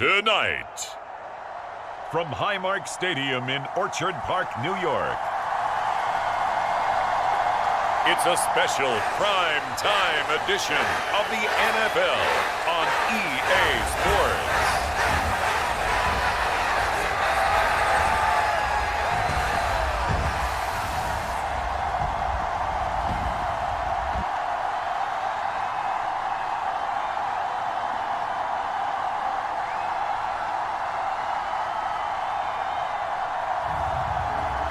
Tonight, from Highmark Stadium in Orchard Park, New York, it's a special prime time edition of the NFL on EA Sports.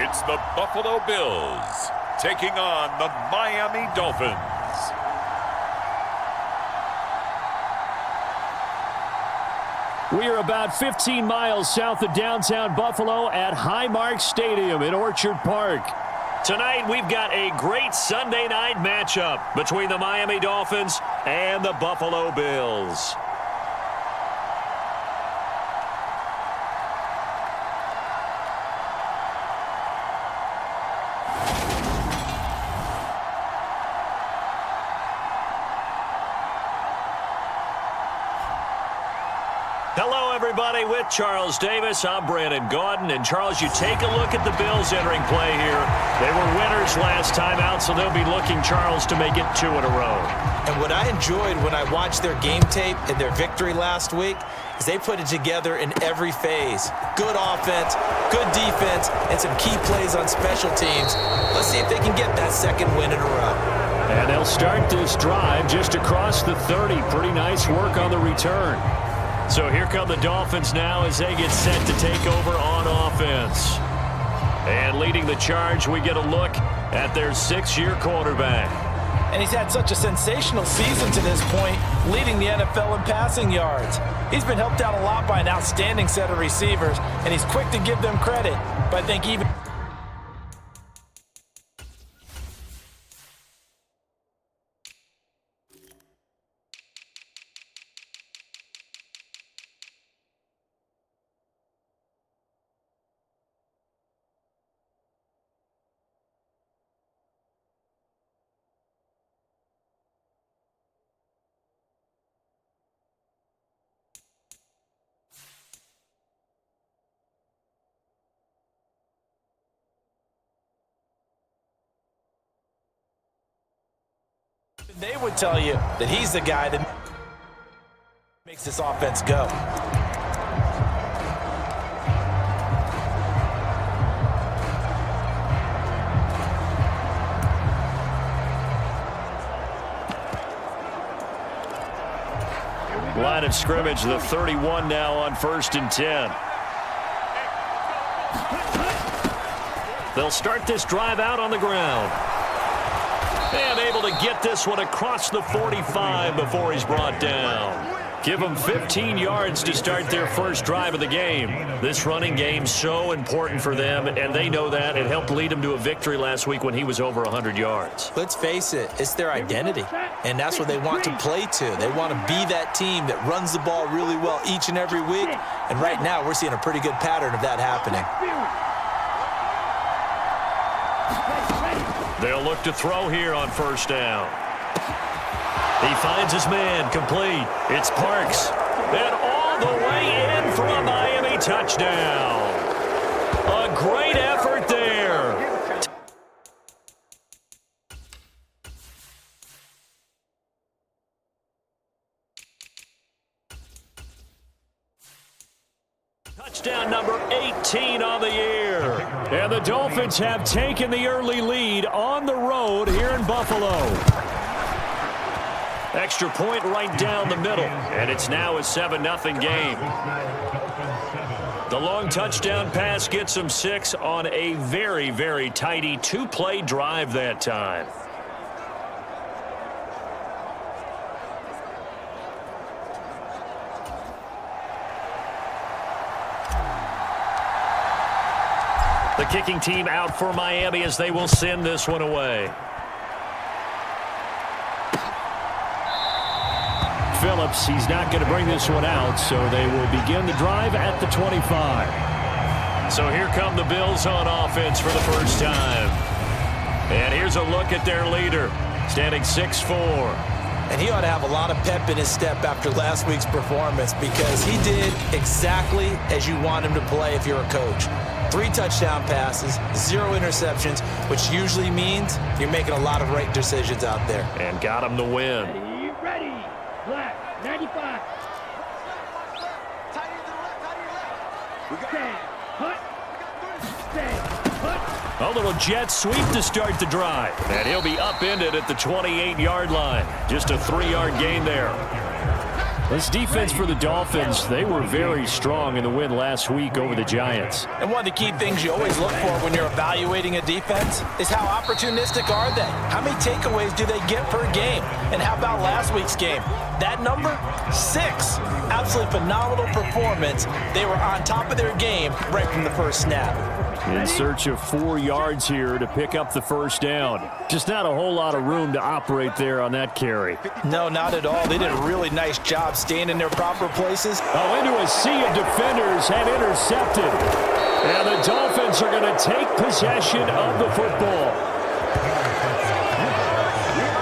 It's the Buffalo Bills taking on the Miami Dolphins. We are about 15 miles south of downtown Buffalo at Highmark Stadium in Orchard Park. Tonight, we've got a great Sunday night matchup between the Miami Dolphins and the Buffalo Bills. Hello, everybody. With Charles Davis, I'm Brandon Gaudin. And, Charles, you take a look at the Bills entering play here. They were winners last time out, so they'll be looking, Charles, to make it 2 in a row. And what I enjoyed when I watched their game tape and their victory last week is they put it together in every phase. Good offense, good defense, and some key plays on special teams. Let's see if they can get that second win in a row. And they'll start this drive just across the 30. Pretty nice work on the return. So here come the Dolphins now as they get set to take over on offense. And leading the charge, we get a look at their 6-year quarterback. And he's had such a sensational season to this point, leading the NFL in passing yards. He's been helped out a lot by an outstanding set of receivers, and he's quick to give them credit. But I think even... they would tell you that he's the guy that makes this offense go. Line of scrimmage, the 31 now on 1st and 10. They'll start this drive out on the ground. And able to get this one across the 45 before he's brought down. Give them 15 yards to start their first drive of the game. This running game's so important for them, and they know that. It helped lead them to a victory last week when he was over 100 yards. Let's face it, it's their identity, and that's what they want to play to. They want to be that team that runs the ball really well each and every week, and right now we're seeing a pretty good pattern of that happening. They'll look to throw here on 1st down. He finds his man, complete. It's Parks. And all the way in for a Miami touchdown. A great effort there. Touchdown number 18 on the year. And the Dolphins have taken the early lead on the road here in Buffalo. Extra point right down the middle. And it's now a 7-0 game. The long touchdown pass gets them 6 on a very, very tidy 2-play drive that time. The kicking team out for Miami as they will send this one away. Phillips, he's not going to bring this one out, so they will begin the drive at the 25. So here come the Bills on offense for the first time. And here's a look at their leader, standing 6'4". And he ought to have a lot of pep in his step after last week's performance because he did exactly as you want him to play if you're a coach. 3 touchdown passes, 0 interceptions, which usually means you're making a lot of right decisions out there. And got him the win. Ready, black, 95. Stay, hut, stay, hut. A little jet sweep to start the drive. And he'll be upended at the 28-yard line. Just a 3-yard gain there. This defense for the Dolphins, they were very strong in the win last week over the Giants. And one of the key things you always look for when you're evaluating a defense is how opportunistic are they? How many takeaways do they get per game? And how about last week's game? That number, 6. Absolutely phenomenal performance. They were on top of their game right from the first snap. In search of 4 yards here to pick up the first down. Just not a whole lot of room to operate there on that carry. No, not at all. They did a really nice job staying in their proper places. Oh, into a sea of defenders and intercepted. And the Dolphins are going to take possession of the football.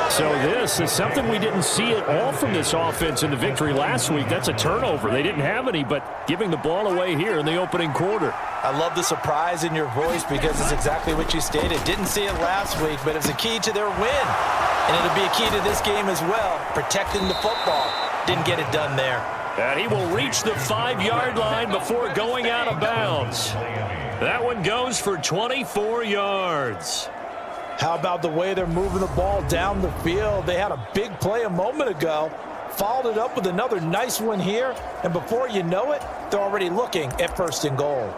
So this is something we didn't see at all from this offense in the victory last week. That's a turnover. They didn't have any, but giving the ball away here in the opening quarter. I love the surprise in your voice because it's exactly what you stated. Didn't see it last week, but it's a key to their win. And it'll be a key to this game as well, protecting the football. Didn't get it done there. And he will reach the 5-yard line before going out of bounds. That one goes for 24 yards. How about the way they're moving the ball down the field? They had a big play a moment ago, followed it up with another nice one here, and before you know it, they're already looking at 1st and goal.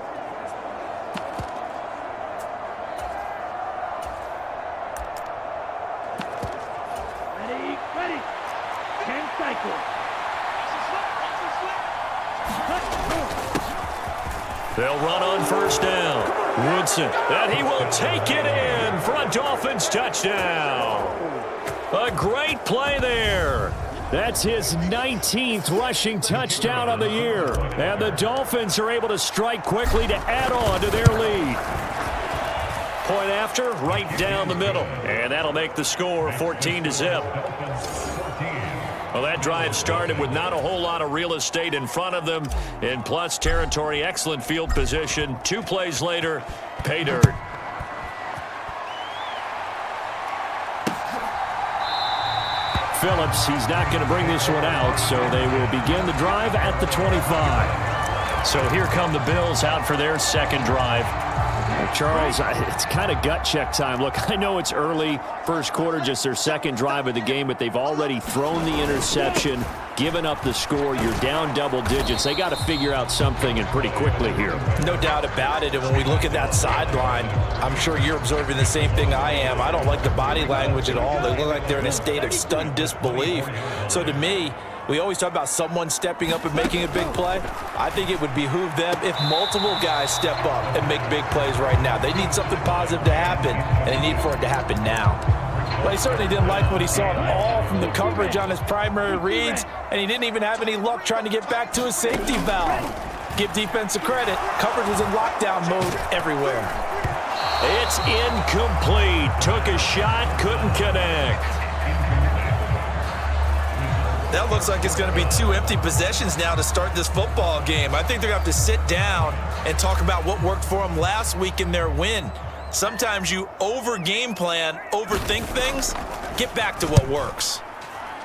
Ready, 10 cycles. They'll run on 1st down. Woodson, and he will take it in for a Dolphins touchdown. A great play there. That's his 19th rushing touchdown on the year. And the Dolphins are able to strike quickly to add on to their lead. Point after, right down the middle. And that'll make the score 14-0. Well, that drive started with not a whole lot of real estate in front of them. In plus territory, excellent field position. 2 plays later, pay dirt. Phillips, he's not going to bring this one out, so they will begin the drive at the 25. So here come the Bills out for their second drive. Charles, it's kind of gut check time. Look, I know it's early, first quarter, just their second drive of the game, but they've already thrown the interception, given up the score. You're down double digits. They got to figure out something, and pretty quickly here. No doubt about it, and when we look at that sideline, I'm sure you're observing the same thing I am. I don't like the body language at all. They look like they're in a state of stunned disbelief. So to me, we always talk about someone stepping up and making a big play. I think it would behoove them if multiple guys step up and make big plays right now. They need something positive to happen, and they need for it to happen now. Well, he certainly didn't like what he saw at all from the coverage on his primary reads, and he didn't even have any luck trying to get back to his safety valve. Give defense a credit. Coverage was in lockdown mode everywhere. It's incomplete. Took a shot, couldn't connect. That looks like it's going to be 2 empty possessions now to start this football game. I think they're going to have to sit down and talk about what worked for them last week in their win. Sometimes you over-game plan, overthink things. Get back to what works.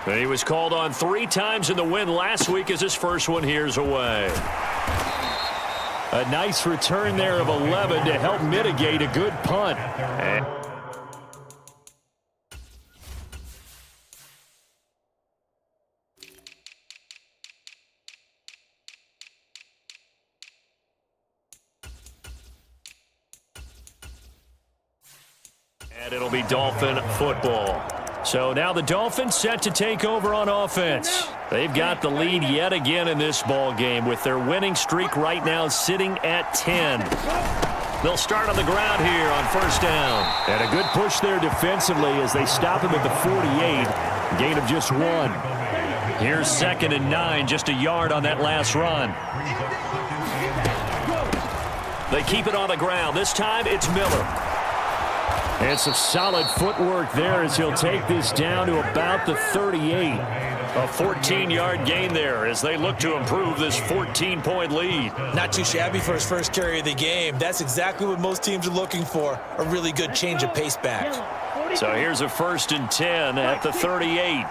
He was called on 3 times in the win last week as his first one here's away. A nice return there of 11 to help mitigate a good punt. And it'll be Dolphin football. So now the Dolphins set to take over on offense. They've got the lead yet again in this ball game with their winning streak right now sitting at 10. They'll start on the ground here on 1st down. And a good push there defensively as they stop him at the 48. Gain of just 1. Here's 2nd and 9, just a yard on that last run. They keep it on the ground. This time it's Miller. And some solid footwork there as he'll take this down to about the 38. A 14-yard gain there as they look to improve this 14-point lead. Not too shabby for his first carry of the game. That's exactly what most teams are looking for, a really good change of pace back. So here's a 1st and 10 at the 38.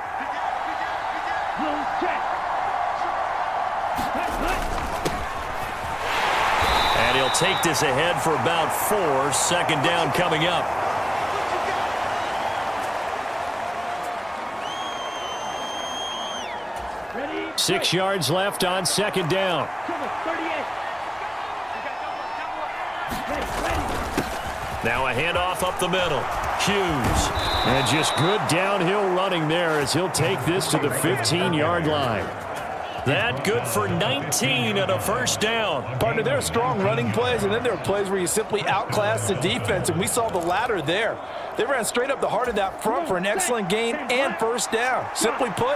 And he'll take this ahead for about 4. 2nd down coming up. Ready? 6 yards left on 2nd down. Now a handoff up the middle. Hughes. And just good downhill running there as he'll take this to the 15-yard line. That good for 19 and a 1st down. Partner, there are strong running plays, and then there are plays where you simply outclass the defense, and we saw the latter there. They ran straight up the heart of that front for an excellent gain and 1st down. Simply put,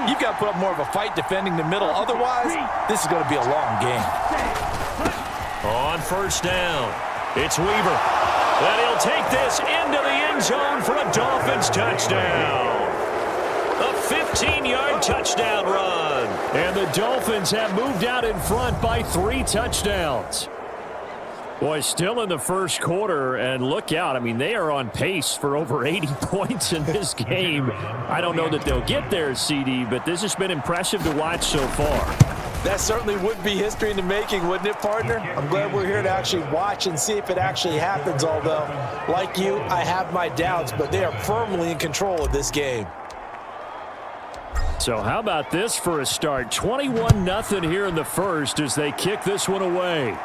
you've got to put up more of a fight defending the middle. Otherwise, this is going to be a long game. On 1st down, it's Weaver. And he'll take this into the end zone for a Dolphins touchdown. A 15-yard touchdown run. And the Dolphins have moved out in front by 3 touchdowns. Boy, still in the first quarter, and look out. I mean, they are on pace for over 80 points in this game. I don't know that they'll get there, CD, but this has been impressive to watch so far. That certainly would be history in the making, wouldn't it, partner? I'm glad we're here to actually watch and see if it actually happens, although, like you, I have my doubts, but they are firmly in control of this game. So how about this for a start? 21-0 here in the first as they kick this one away.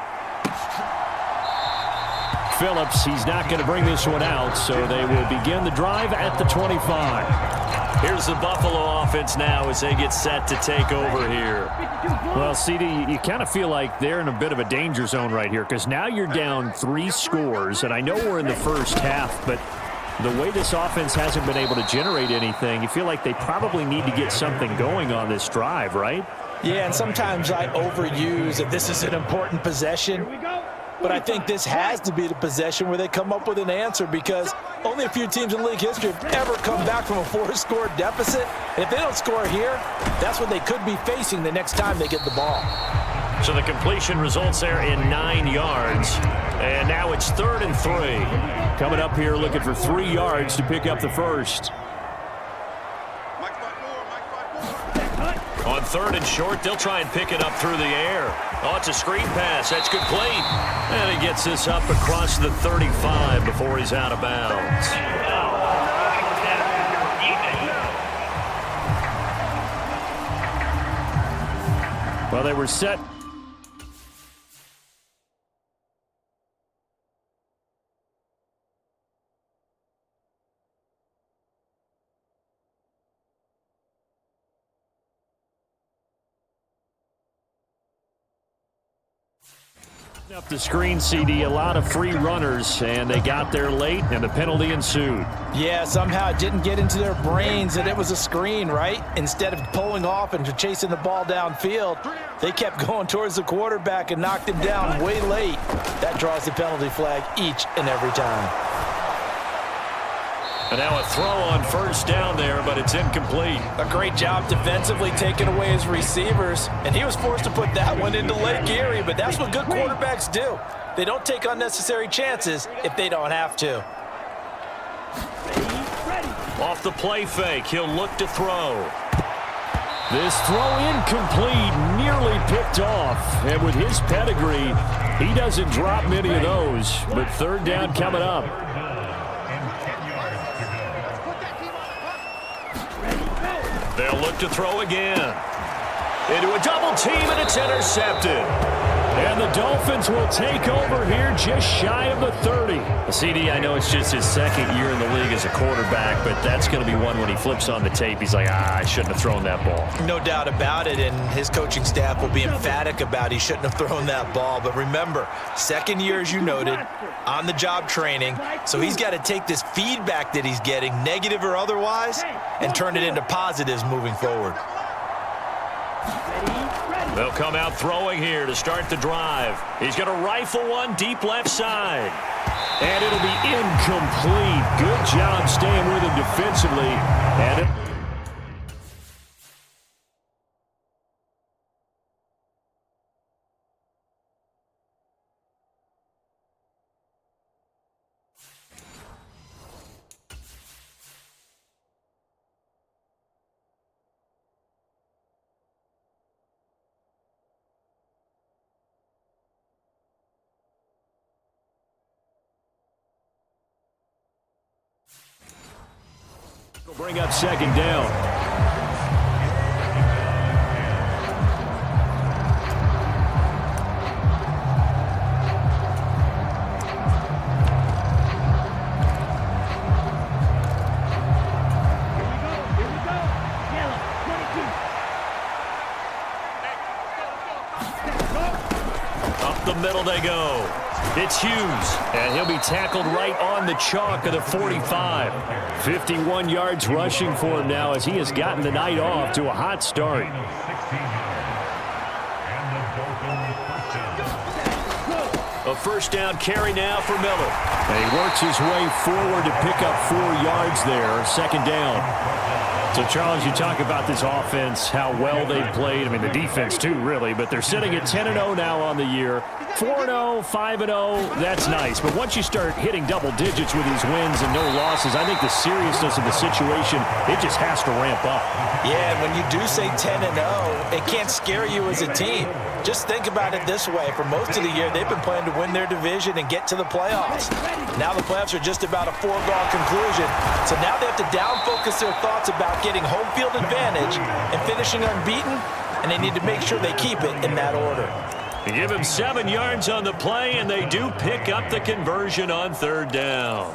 Phillips, he's not going to bring this one out, so they will begin the drive at the 25. Here's the Buffalo offense now as they get set to take over here. Well, CD, you kind of feel like they're in a bit of a danger zone right here because now you're down 3 scores, and I know we're in the first half, but the way this offense hasn't been able to generate anything, you feel like they probably need to get something going on this drive, right? Yeah, and sometimes I overuse that this is an important possession. But I think this has to be the possession where they come up with an answer because only a few teams in league history have ever come back from a 4-score deficit. And if they don't score here, that's what they could be facing the next time they get the ball. So the completion results there in 9 yards. And now it's 3rd and 3. Coming up here looking for 3 yards to pick up the first. On 3rd and short, they'll try and pick it up through the air. Oh, it's a screen pass. That's complete. And he gets this up across the 35 before he's out of bounds. Well, they were set. Up the screen, CD, a lot of free runners, and they got there late, and the penalty ensued. Yeah, somehow it didn't get into their brains that it was a screen, right? Instead of pulling off and chasing the ball downfield, they kept going towards the quarterback and knocked him down way late. That draws the penalty flag each and every time. And now a throw on 1st down there, but it's incomplete. A great job defensively taking away his receivers, and he was forced to put that one into Lake Erie, but that's what good quarterbacks do. They don't take unnecessary chances if they don't have to. Off the play fake, he'll look to throw. This throw incomplete, nearly picked off. And with his pedigree, he doesn't drop many of those, but 3rd down coming up. They'll look to throw again. Into a double team, and it's intercepted. And the Dolphins will take over here just shy of the 30. CD, I know it's just his 2nd year in the league as a quarterback, but that's going to be one when he flips on the tape. He's like, I shouldn't have thrown that ball. No doubt about it, and his coaching staff will be emphatic about he shouldn't have thrown that ball. But remember, 2nd year, as you noted, on-the-job training, so he's got to take this feedback that he's getting, negative or otherwise, and turn it into positives moving forward. They'll come out throwing here to start the drive. He's going to rifle one deep left side. And it'll be incomplete. Good job staying with him defensively. And it will bring up second down. Up the middle they go. It's Hughes, and he'll be tackled right on the chalk of the 45. 51 yards rushing for him now as he has gotten the night off to a hot start. A first down carry now for Miller. And he works his way forward to pick up 4 yards there. Second down. So, Charles, you talk about this offense, how well they've played. I mean, the defense, too, really. But they're sitting at 10-0 now on the year. 4-0, 5-0, that's nice. But once you start hitting double digits with these wins and no losses, I think the seriousness of the situation, it just has to ramp up. Yeah, and when you do say 10-0, it can't scare you as a team. Just think about it this way. For most of the year, they've been playing to win their division and get to the playoffs. Now the playoffs are just about a foregone conclusion. So now they have to down-focus their thoughts about getting home field advantage and finishing unbeaten, and they need to make sure they keep it in that order. They give him 7 yards on the play, and they do pick up the conversion on third down.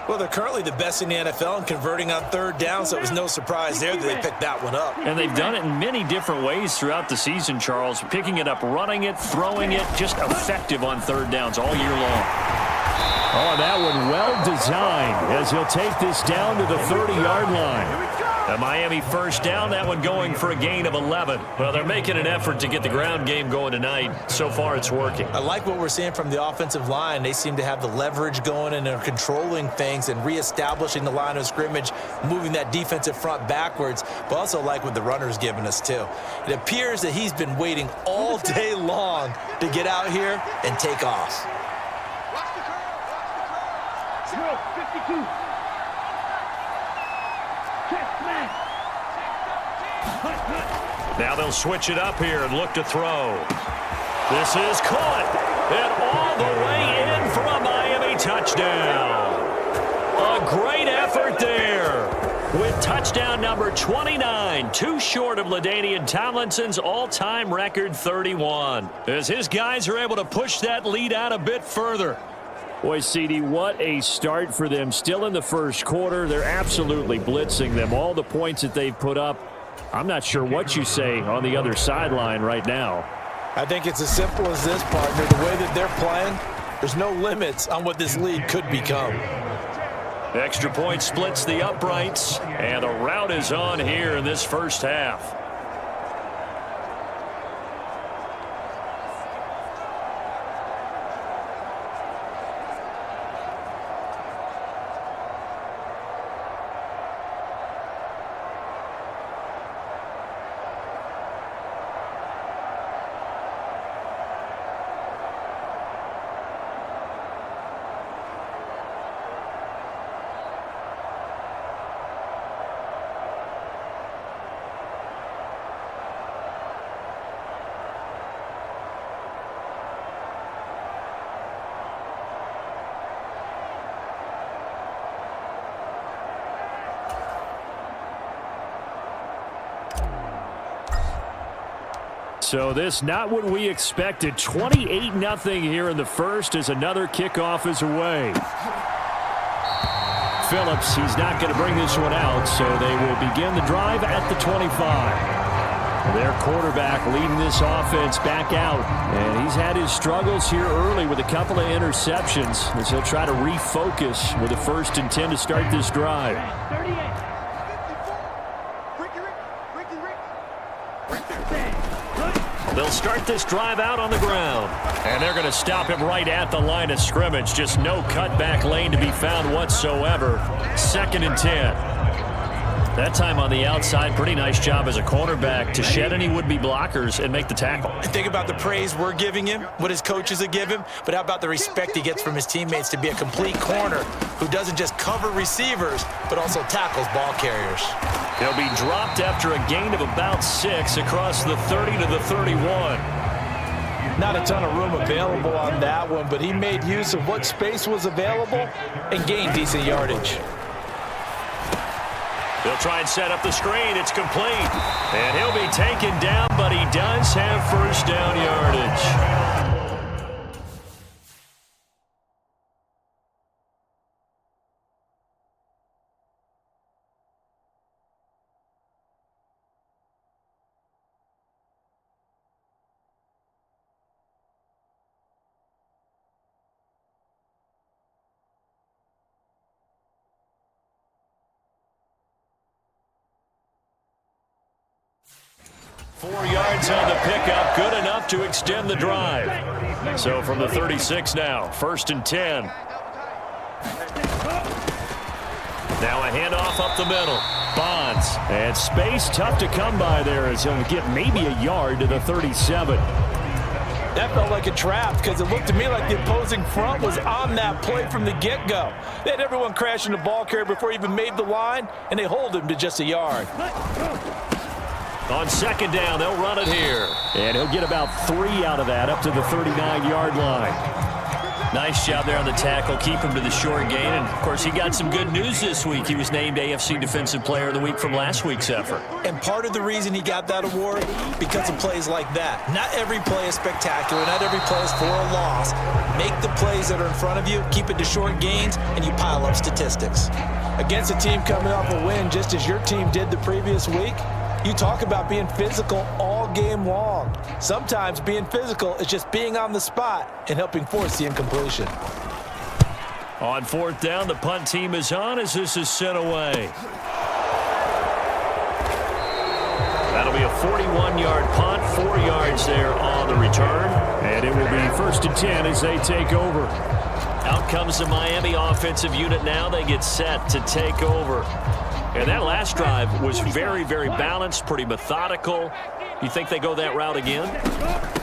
Well, they're currently the best in the NFL in converting on third down, so it was no surprise there that they picked that one up. And they've done it in many different ways throughout the season, Charles. Picking it up, running it, throwing it, just effective on third downs all year long. Oh, that one well designed as he'll take this down to the 30-yard line. The Miami first down, that one going for a gain of 11. Well, they're making an effort to get the ground game going tonight. So far, it's working. I like what we're seeing from the offensive line. They seem to have the leverage going and are controlling things and reestablishing the line of scrimmage, moving that defensive front backwards, but also like what the runner's giving us, too. It appears that he's been waiting all day long to get out here and take off. Drill 52. Now they'll switch it up here and look to throw. This is caught. And all the way in for a Miami touchdown. A great effort there. With touchdown number 29, too short of LaDainian Tomlinson's all-time record 31. As his guys are able to push that lead out a bit further. Boy, CD, what a start for them. Still in the first quarter. They're absolutely blitzing them. All the points that they've put up, I'm not sure what you say on the other sideline right now. I think it's as simple as this, partner. The way that they're playing, there's no limits on what this league could become. Extra point splits the uprights, and the rout is on here in this first half. So this not what we expected. 28-0 here in the first as another kickoff is away. Phillips, he's not going to bring this one out, so they will begin the drive at the 25. Their quarterback leading this offense back out. And he's had his struggles here early with a couple of interceptions as he'll try to refocus with a 1st and 10 to start this drive. 38. They'll start this drive out on the ground. And they're going to stop him right at the line of scrimmage. Just no cutback lane to be found whatsoever. 2nd and 10. That time on the outside, pretty nice job as a cornerback to shed any would-be blockers and make the tackle. Think about the praise we're giving him, what his coaches have given him, but how about the respect he gets from his teammates to be a complete corner who doesn't just cover receivers, but also tackles ball carriers. He'll be dropped after a gain of about 6 across the 30 to the 31. Not a ton of room available on that one, but he made use of what space was available and gained decent yardage. They'll try and set up the screen. It's complete. And he'll be taken down, but he does have first down yardage. Four yards on the pickup, good enough to extend the drive. So from the 36 now, 1st and 10. Now a handoff up the middle. Bonds. And space tough to come by there as he'll get maybe a yard to the 37. That felt like a trap because it looked to me like the opposing front was on that play from the get-go. They had everyone crashing the ball carrier before he even made the line, and they hold him to just a yard. On 2nd down, they'll run it here. And he'll get about 3 out of that up to the 39-yard line. Nice job there on the tackle. Keep him to the short gain. And, of course, he got some good news this week. He was named AFC Defensive Player of the Week from last week's effort. And part of the reason he got that award, because of plays like that. Not every play is spectacular. Not every play is for a loss. Make the plays that are in front of you, keep it to short gains, and you pile up statistics. Against a team coming off a win just as your team did the previous week, you talk about being physical all game long. Sometimes being physical is just being on the spot and helping force the incompletion. On 4th down, the punt team is on as this is sent away. That'll be a 41-yard punt, 4 yards there on the return. And it will be 1st and 10 as they take over. Out comes the Miami offensive unit now. They get set to take over. And that last drive was very, very balanced, pretty methodical. You think they go that route again?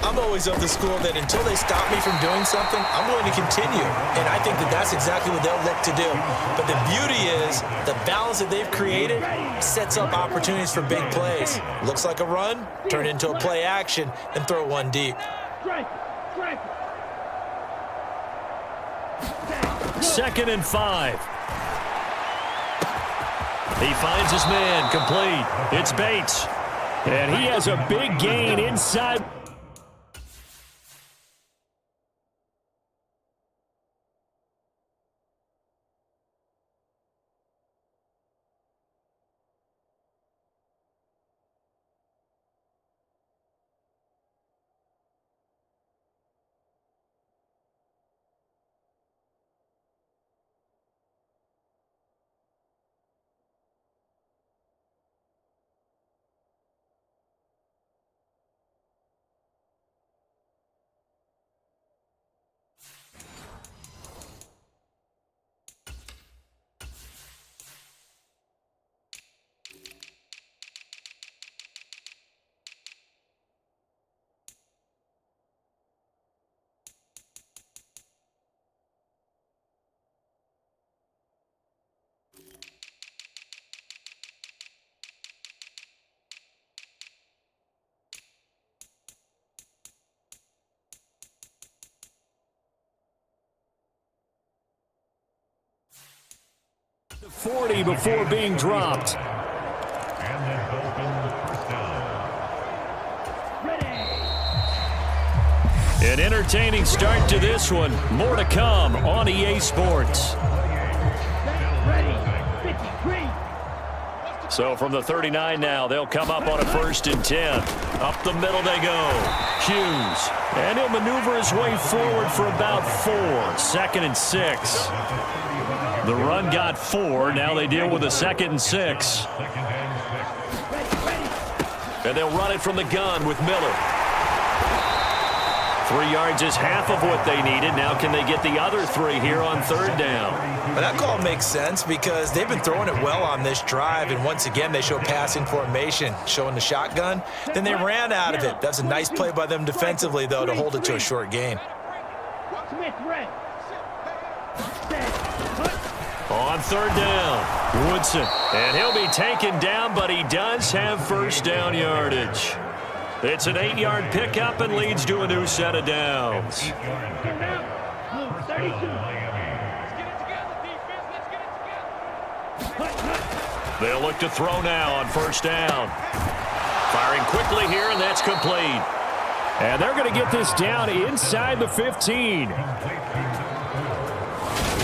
I'm always of the school that until they stop me from doing something, I'm going to continue. And I think that that's exactly what they'll look to do. But the beauty is the balance that they've created sets up opportunities for big plays. Looks like a run, turn it into a play action, and throw one deep. 2nd and 5. He finds his man, complete. It's Bates. And he has a big gain inside. The 40 before being dropped. An entertaining start to this one. More to come on EA Sports. So from the 39 now, they'll come up on a 1st and 10. Up the middle they go. Hughes. And he'll maneuver his way forward for about 4. 2nd and 6. The run got 4. Now they deal with a 2nd and 6. And they'll run it from the gun with Miller. 3 yards is half of what they needed. Now can they get the other 3 here on third down? But that call makes sense because they've been throwing it well on this drive, and once again they show passing formation, showing the shotgun. Then they ran out of it. That's a nice play by them defensively, though, to hold it to a short gain. On third down, Woodson. And he'll be taken down, but he does have first down yardage. It's an 8-yard pickup and leads to a new set of downs. They'll look to throw now on first down. Firing quickly here, and that's complete. And they're going to get this down inside the 15.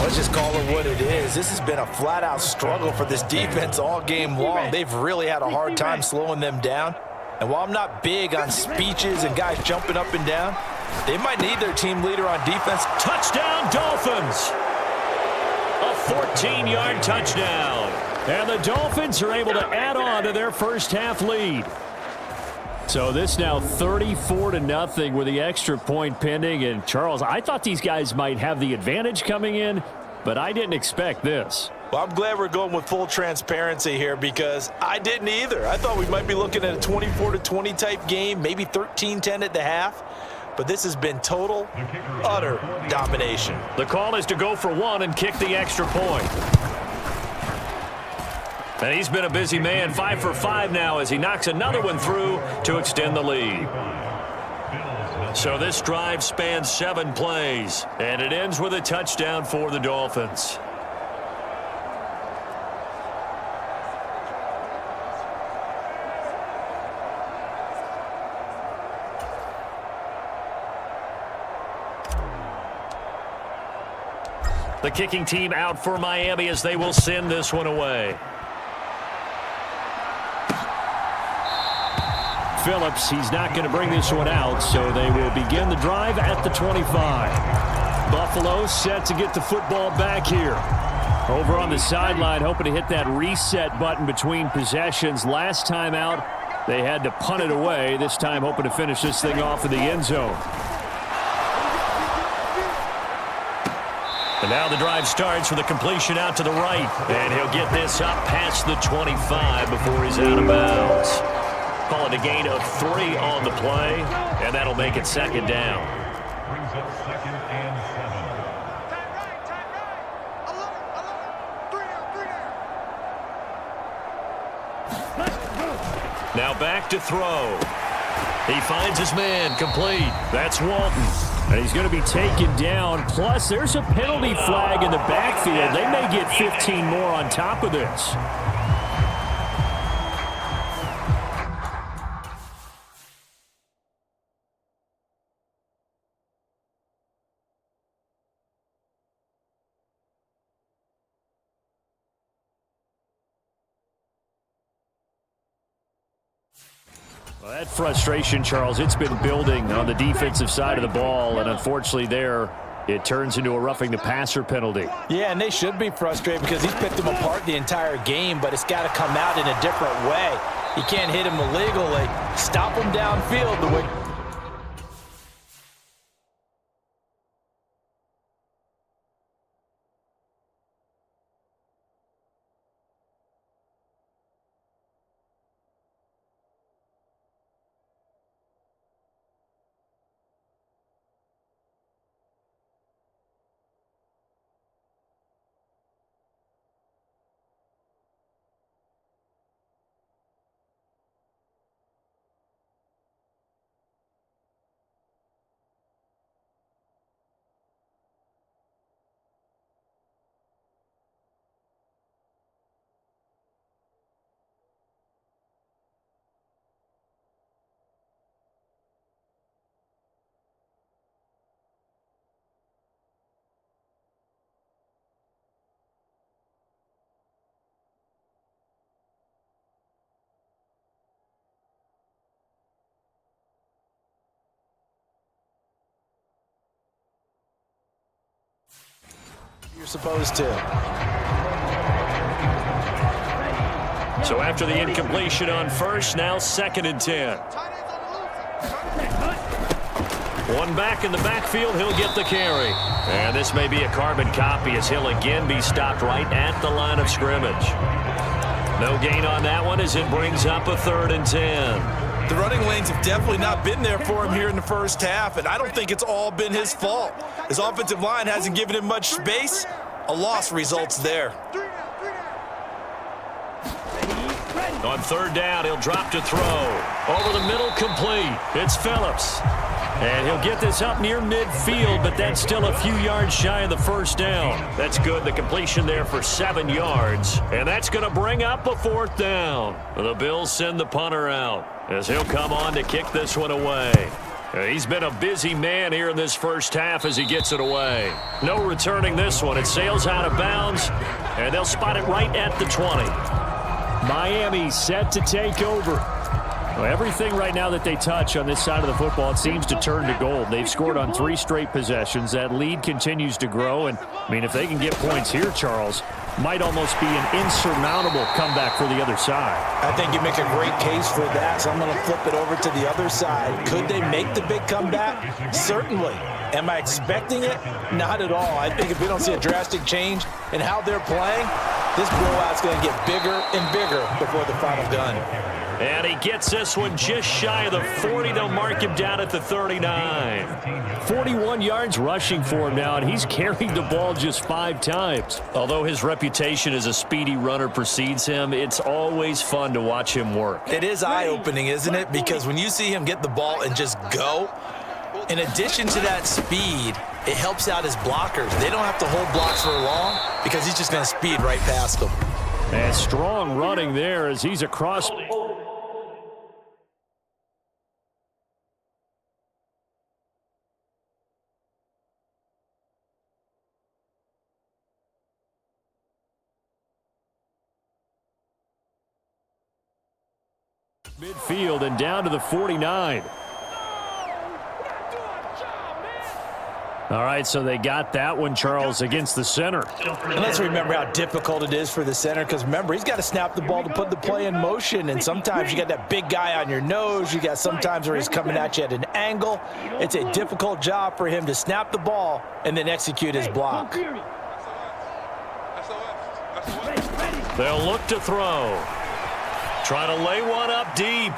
Let's just call it what it is. This has been a flat-out struggle for this defense all game long. They've really had a hard time slowing them down. And while I'm not big on speeches and guys jumping up and down, they might need their team leader on defense. Touchdown, Dolphins! A 14-yard touchdown. And the Dolphins are able to add on to their first half lead. So this now 34-0 with the extra point pending. And Charles, I thought these guys might have the advantage coming in, but I didn't expect this. Well, I'm glad we're going with full transparency here because I didn't either. I thought we might be looking at a 24-20 type game, maybe 13-10 at the half. But this has been total, utter domination. The call is to go for one and kick the extra point. And he's been a busy man, 5 for 5 now as he knocks another one through to extend the lead. So this drive spans 7 plays, and it ends with a touchdown for the Dolphins. The kicking team out for Miami as they will send this one away. Phillips, he's not going to bring this one out, so they will begin the drive at the 25. Buffalo set to get the football back here. Over on the sideline, hoping to hit that reset button between possessions. Last time out, they had to punt it away. This time hoping to finish this thing off in the end zone. And now the drive starts with a completion out to the right. And he'll get this up past the 25 before he's out of bounds. Call it a gain of 3 on the play, and that'll make it second down. Brings up second and 7. Now back to throw. He finds his man, complete. That's Walton. And he's going to be taken down. Plus, there's a penalty flag in the backfield. They may get 15 more on top of this. Well, that frustration, Charles, it's been building on the defensive side of the ball, and unfortunately there, it turns into a roughing the passer penalty. Yeah, and they should be frustrated because he's picked them apart the entire game, but it's got to come out in a different way. You can't hit him illegally. Stop him downfield the way. You're supposed to. So after the incompletion on first, now 2nd and 10. One back in the backfield, he'll get the carry. And this may be a carbon copy as he'll again be stopped right at the line of scrimmage. No gain on that one as it brings up a 3rd and 10. The running lanes have definitely not been there for him here in the first half, and I don't think it's all been his fault. His offensive line hasn't given him much space. A loss results there. On 3rd down, he'll drop to throw. Over the middle, complete. It's Phillips. And he'll get this up near midfield, but that's still a few yards shy of the 1st down. That's good. The completion there for 7 yards. And that's going to bring up a 4th down. The Bills send the punter out as he'll come on to kick this one away. He's been a busy man here in this first half as he gets it away. No returning this one. It sails out of bounds, and they'll spot it right at the 20. Miami set to take over. Well, everything right now that they touch on this side of the football, it seems to turn to gold. They've scored on 3 straight possessions. That lead continues to grow. And, I mean, if they can get points here, Charles, might almost be an insurmountable comeback for the other side. I think you make a great case for that, so I'm going to flip it over to the other side. Could they make the big comeback? Certainly. Am I expecting it? Not at all. I think if we don't see a drastic change in how they're playing, this blowout's going to get bigger and bigger before the final gun. And he gets this one just shy of the 40. They'll mark him down at the 39. 41 yards rushing for him now, and he's carried the ball just 5 times. Although his reputation as a speedy runner precedes him, it's always fun to watch him work. It is eye-opening, isn't it? Because when you see him get the ball and just go, in addition to that speed, it helps out his blockers. They don't have to hold blocks for long because he's just going to speed right past them. And strong running there as he's across. Midfield and down to the 49. All right, so they got that one, Charles, against the center. And let's remember how difficult it is for the center, because remember, he's got to snap the ball to put the play in motion, and sometimes you got that big guy on your nose. You got sometimes where he's coming at you at an angle. It's a difficult job for him to snap the ball and then execute his block. They'll look to throw. Trying to lay one up deep.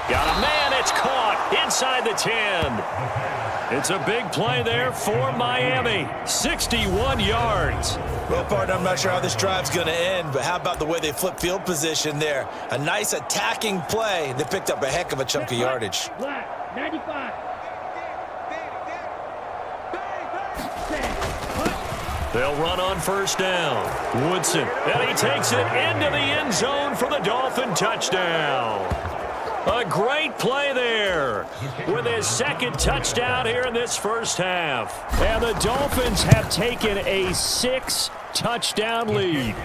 Got a man. It's caught inside the 10. It's a big play there for Miami. 61 yards. Well, partner, I'm not sure how this drive's going to end, but how about the way they flip field position there? A nice attacking play. They picked up a heck of a chunk of yardage. 95. They'll run on 1st down. Woodson, and he takes it into the end zone for the Dolphin touchdown. A great play there with his 2nd touchdown here in this first half. And the Dolphins have taken a 6-touchdown lead.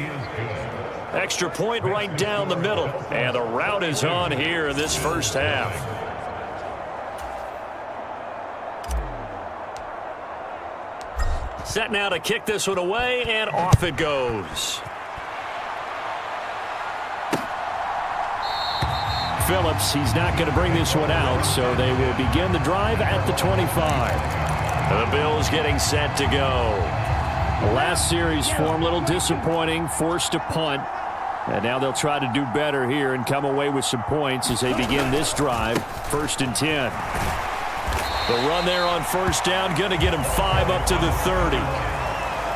Extra point right down the middle. And the route is on here in this first half. Set now to kick this one away, and off it goes. Phillips, he's not going to bring this one out, so they will begin the drive at the 25. The Bills getting set to go. The last series form a little disappointing, forced to punt. And now they'll try to do better here and come away with some points as they begin this drive. 1st and 10. The run there on 1st down, going to get him 5 up to the 30.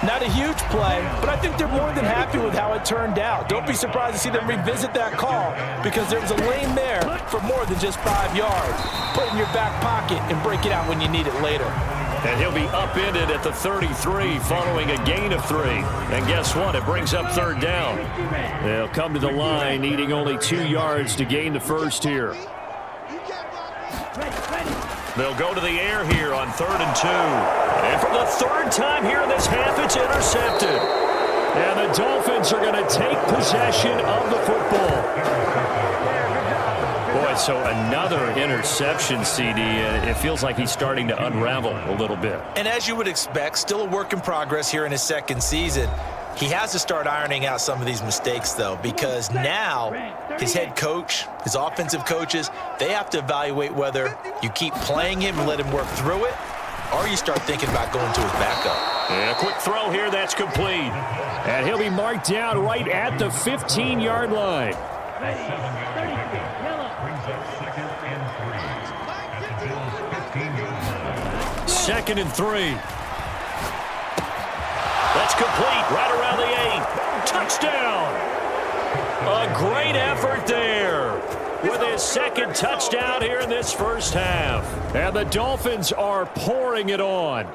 Not a huge play, but I think they're more than happy with how it turned out. Don't be surprised to see them revisit that call because there was a lane there for more than just 5 yards. Put it in your back pocket and break it out when you need it later. And he'll be upended at the 33 following a gain of 3. And guess what? It brings up 3rd down. They'll come to the line needing only 2 yards to gain the 1st here. They'll go to the air here on 3rd and 2. And for the 3rd time here in this half, it's intercepted. And the Dolphins are going to take possession of the football. Boy, so another interception, CD. It feels like he's starting to unravel a little bit. And as you would expect, still a work in progress here in his 2nd season. He has to start ironing out some of these mistakes, though, because now his head coach, his offensive coaches, they have to evaluate whether you keep playing him and let him work through it, or you start thinking about going to his backup. And a quick throw here, that's complete. And he'll be marked down right at the 15-yard line. Brings up second and 3 at the Bills' 15-yard line. Second and 3. That's complete, right around the 8. Touchdown! A great effort there with his second touchdown here in this first half. And the Dolphins are pouring it on.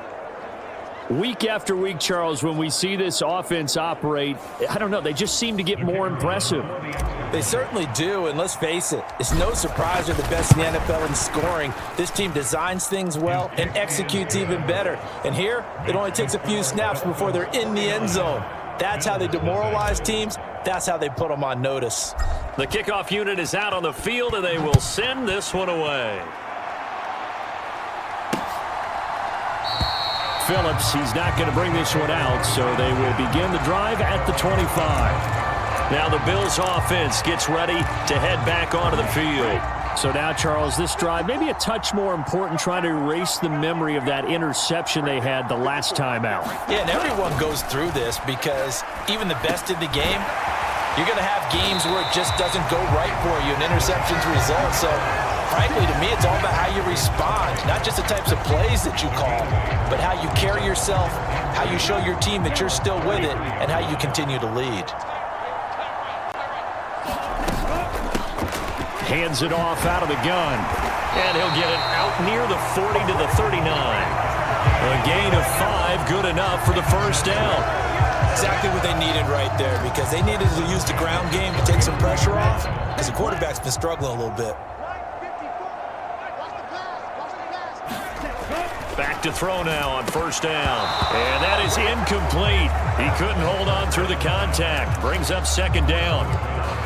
Week after week, Charles, when we see this offense operate, I don't know, they just seem to get more impressive. They certainly do, and let's face it, it's no surprise they're the best in the NFL in scoring. This team designs things well and executes even better. And here, it only takes a few snaps before they're in the end zone. That's how they demoralize teams. That's how they put them on notice. The kickoff unit is out on the field, and they will send this one away. Phillips, he's not going to bring this one out, so they will begin the drive at the 25. Now the Bills offense gets ready to head back onto the field. So now, Charles, this drive maybe a touch more important, trying to erase the memory of that interception they had the last time out. Yeah, and everyone goes through this because even the best in the game, you're going to have games where it just doesn't go right for you and interceptions result. So, frankly, to me, it's all about how you respond, not just the types of plays that you call, but how you carry yourself, how you show your team that you're still with it, and how you continue to lead. Hands it off out of the gun. And he'll get it out near the 40 to the 39. A gain of 5, good enough for the first down. Exactly what they needed right there, because they needed to use the ground game to take some pressure off, because the quarterback's been struggling a little bit. Back to throw now on first down. And that is incomplete. He couldn't hold on through the contact. Brings up second down.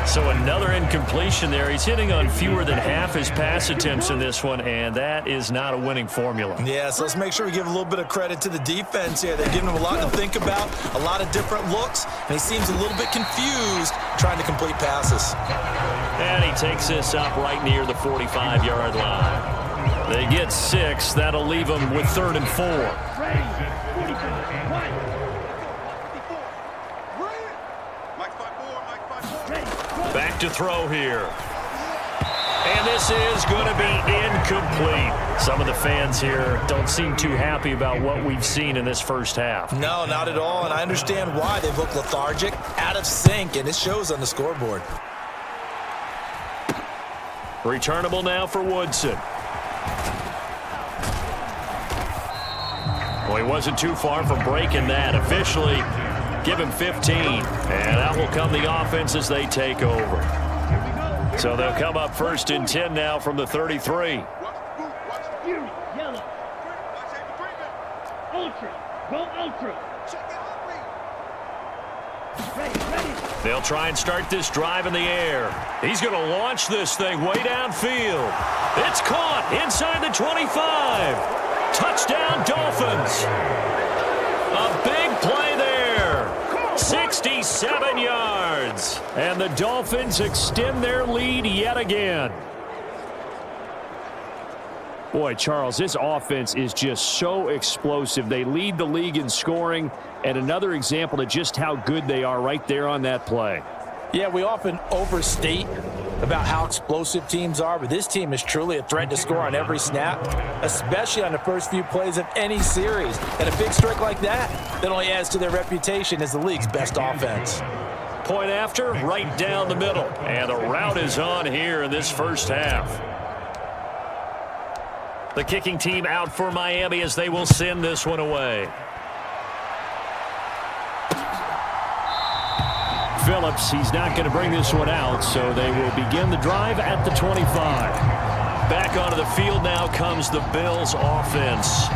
So another incompletion there. He's hitting on fewer than half his pass attempts in this one, and that is not a winning formula. Yeah, so let's make sure we give a little bit of credit to the defense here. They're giving him a lot to think about, a lot of different looks, and he seems a little bit confused trying to complete passes. And he takes this up right near the 45-yard line. They get 6. That'll leave them with 3rd and 4. Back to throw here. And this is going to be incomplete. Some of the fans here don't seem too happy about what we've seen in this first half. No, not at all, and I understand why. They've looked lethargic, out of sync, and it shows on the scoreboard. Returnable now for Woodson. Well, he wasn't too far from breaking that. Officially, give him 15. And out will come the offense as they take over. So they'll come up 1st and 10 now from the 33. They'll try and start this drive in the air. He's going to launch this thing way downfield. It's caught inside the 25. Touchdown, Dolphins. A big play there. 67 yards. And the Dolphins extend their lead yet again. Boy, Charles, this offense is just so explosive. They lead the league in scoring, and another example of just how good they are right there on that play. Yeah, we often overstate about how explosive teams are, but this team is truly a threat to score on every snap, especially on the first few plays of any series. And a big strike like that only adds to their reputation as the league's best offense. Point after, right down the middle. And the route is on here in this first half. The kicking team out for Miami as they will send this one away. Phillips, he's not going to bring this one out, so they will begin the drive at the 25. Back onto the field now comes the Bills offense.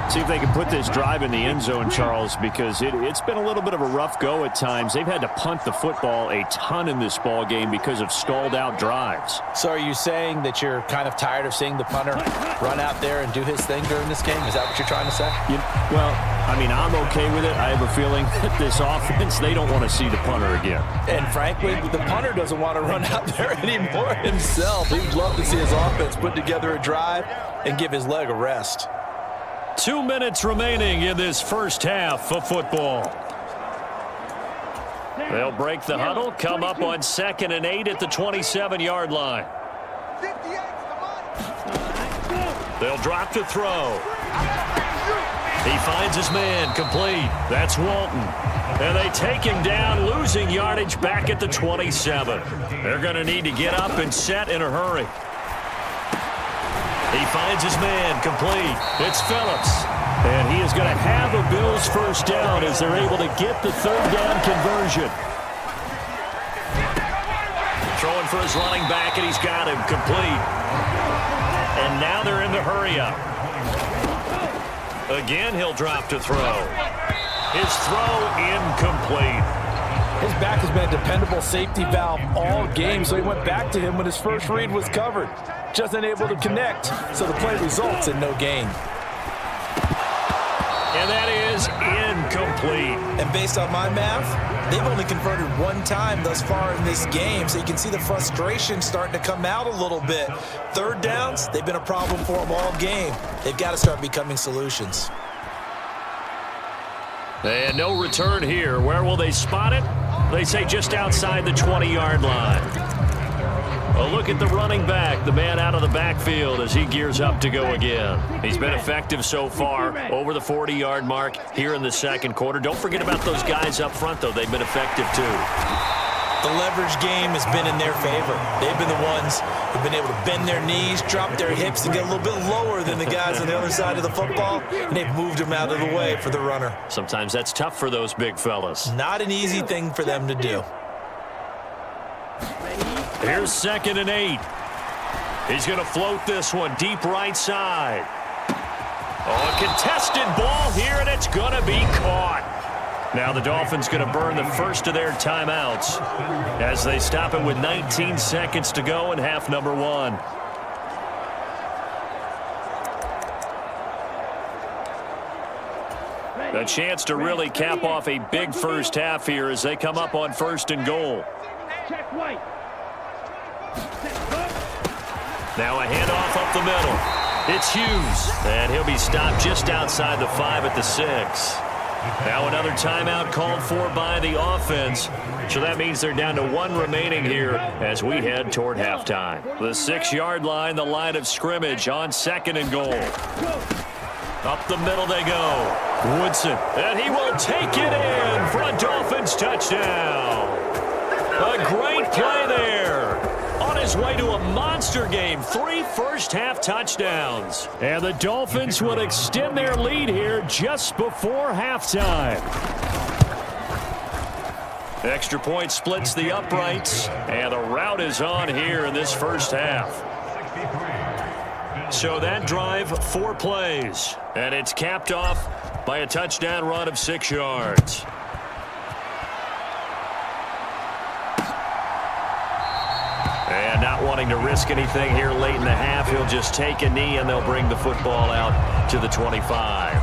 See if they can put this drive in the end zone, Charles, because it's been a little bit of a rough go at times. They've had to punt the football a ton in this ball game because of stalled out drives. So are you saying that you're kind of tired of seeing the punter run out there and do his thing during this game? Is that what you're trying to say? Well, I mean, I'm okay with it. I have a feeling that this offense, they don't want to see the punter again. And frankly, the punter doesn't want to run out there anymore himself. He'd love to see his offense put together a drive and give his leg a rest. 2 minutes remaining in this first half of football. They'll break the huddle, come up on 2nd and 8 at the 27-yard line. They'll drop to throw. He finds his man, complete. That's Walton. And they take him down, losing yardage back at the 27. They're going to need to get up and set in a hurry. He finds his man, complete. It's Phillips. And he is going to have a Bills first down as they're able to get the third down conversion. Throwing for his running back, and he's got him, complete. And now they're in the hurry up. Again, he'll drop to throw. His throw incomplete. His back has been a dependable safety valve all game, so he went back to him when his first read was covered. Just unable to connect, so the play results in no gain. And that is incomplete. And based on my math, they've only converted one time thus far in this game, so you can see the frustration starting to come out a little bit. Third downs, they've been a problem for them all game. They've got to start becoming solutions. And no return here. Where will they spot it? They say just outside the 20-yard line. A look at the running back, the man out of the backfield as he gears up to go again. He's been effective so far, over the 40-yard mark here in the second quarter. Don't forget about those guys up front, though. They've been effective, too. The leverage game has been in their favor. They've been the ones who've been able to bend their knees, drop their hips, and get a little bit lower than the guys on the other side of the football, and they've moved them out of the way for the runner. Sometimes that's tough for those big fellas. Not an easy thing for them to do. Here's 2nd and 8. He's going to float this one deep right side. Oh, a contested ball here, and it's going to be caught. Now the Dolphins going to burn the first of their timeouts as they stop it with 19 seconds to go in half number 1. A chance to really cap off a big first half here as they come up on 1st and goal. Now a handoff up the middle. It's Hughes, and he'll be stopped just outside the 5 at the 6. Now another timeout called for by the offense. So that means they're down to 1 remaining here as we head toward halftime. The 6-yard line, the line of scrimmage on 2nd and goal. Up the middle they go. Woodson, and he will take it in for a Dolphins touchdown. A great play there. On his way to a monster game, 3 first-half touchdowns. And the Dolphins will extend their lead here just before halftime. Extra point splits the uprights, and the route is on here in this first half. So that drive, 4 plays, and it's capped off by a touchdown run of 6 yards. And not wanting to risk anything here late in the half, he'll just take a knee, and they'll bring the football out to the 25.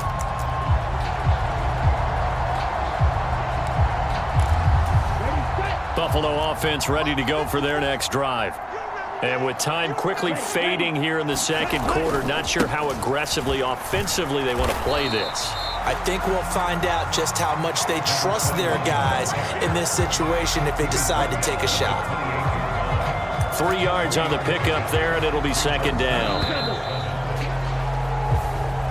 Buffalo offense ready to go for their next drive. And with time quickly fading here in the second quarter, not sure how aggressively, offensively they want to play this. I think we'll find out just how much they trust their guys in this situation if they decide to take a shot. 3 yards on the pickup there, and it'll be 2nd down.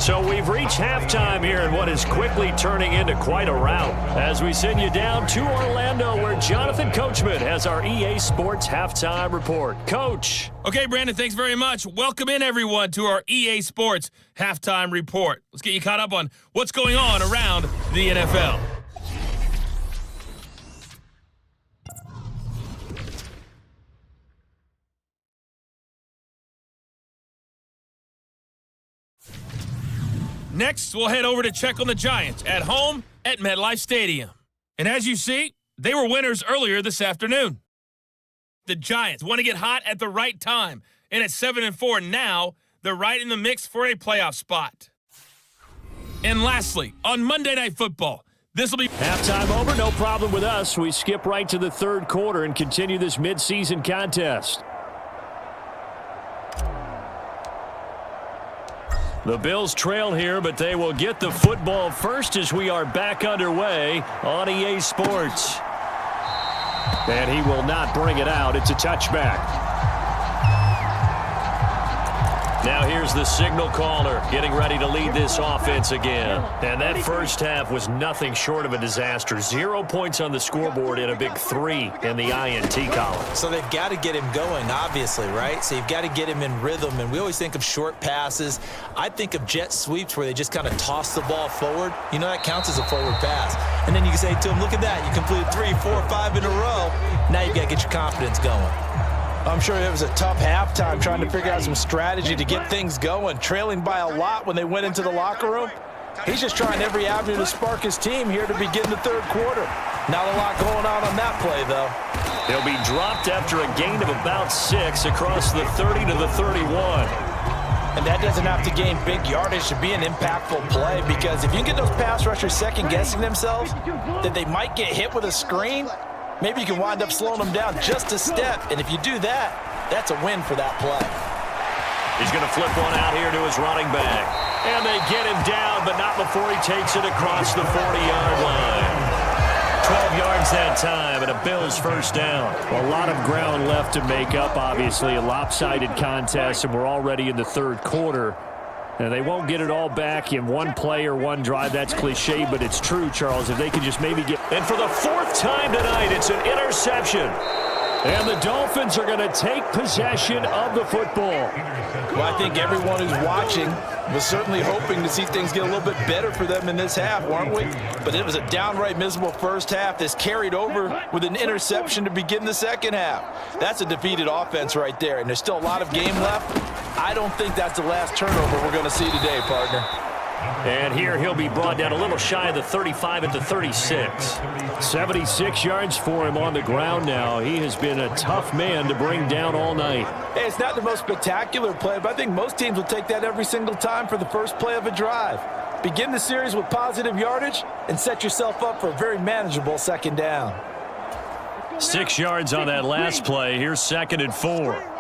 So we've reached halftime here in what is quickly turning into quite a rout as we send you down to Orlando where Jonathan Coachman has our EA Sports Halftime Report. Coach. Okay, Brandon, thanks very much. Welcome in, everyone, to our EA Sports Halftime Report. Let's get you caught up on what's going on around the NFL. Next, we'll head over to check on the Giants at home at MetLife Stadium. And as you see, they were winners earlier this afternoon. The Giants want to get hot at the right time, and at 7-4 now, they're right in the mix for a playoff spot. And lastly, on Monday Night Football, this will be halftime over, no problem with us. We skip right to the third quarter and continue this midseason contest. The Bills trail here, but they will get the football first as we are back underway on EA Sports. And he will not bring it out. It's a touchback. Now here's the signal caller getting ready to lead this offense again. And that first half was nothing short of a disaster. 0 points on the scoreboard and a big 3 in the INT column. So they've got to get him going, obviously, right? So you've got to get him in rhythm. And we always think of short passes. I think of jet sweeps where they just kind of toss the ball forward. You know, that counts as a forward pass. And then you can say to him, look at that. You completed 3, 4, 5 in a row. Now you've got to get your confidence going. I'm sure it was a tough halftime trying to figure out some strategy to get things going, trailing by a lot when they went into the locker room. He's just trying every avenue to spark his team here to begin the third quarter. Not a lot going on that play, though. He'll be dropped after a gain of about 6 across the 30 to the 31. And that doesn't have to gain big yardage to be an impactful play, because if you can get those pass rushers second-guessing themselves that they might get hit with a screen, maybe you can wind up slowing them down just a step. And if you do that, that's a win for that play. He's going to flip one out here to his running back. And they get him down, but not before he takes it across the 40-yard line. 12 yards that time, and a Bills first down. A lot of ground left to make up, obviously. A lopsided contest, and we're already in the third quarter. And they won't get it all back in one play or one drive. That's cliche, but it's true, Charles. If they could just maybe get... And for the 4th time tonight, it's an interception. And the Dolphins are going to take possession of the football. Well, I think everyone who's watching was certainly hoping to see things get a little bit better for them in this half, weren't we? But it was a downright miserable first half that's carried over with an interception to begin the second half. That's a defeated offense right there, and there's still a lot of game left. I don't think that's the last turnover we're going to see today, partner. And here he'll be brought down a little shy of the 35 at the 36. 76 yards for him on the ground now. He has been a tough man to bring down all night. Hey, it's not the most spectacular play, but I think most teams will take that every single time for the first play of a drive. Begin the series with positive yardage and set yourself up for a very manageable second down. 6 yards on that last play. Here's 2nd and 4.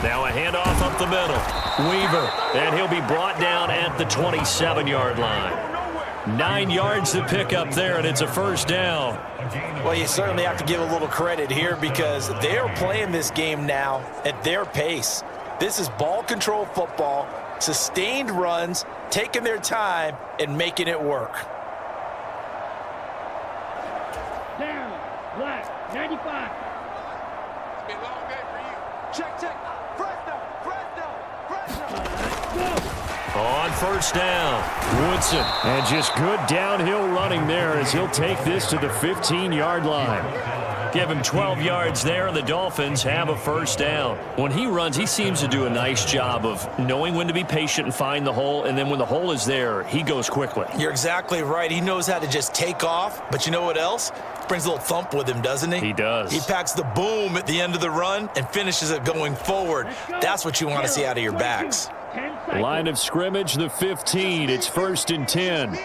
Now a handoff up the middle. Weaver, and he'll be brought down at the 27-yard line. 9 yards to pick up there, and it's a first down. Well, you certainly have to give a little credit here because they're playing this game now at their pace. This is ball control football, sustained runs, taking their time, and making it work. Down, black, 95. It's been a long day for you. Check. On first down, Woodson. And just good downhill running there as he'll take this to the 15-yard line. Give him 12 yards there, and the Dolphins have a first down. When he runs, he seems to do a nice job of knowing when to be patient and find the hole, and then when the hole is there, he goes quickly. You're exactly right. He knows how to just take off, but you know what else? Brings a little thump with him, doesn't he? He does. He packs the boom at the end of the run and finishes it going forward. That's what you want to see out of your backs. Line of scrimmage, the 15. It's 1st and 10.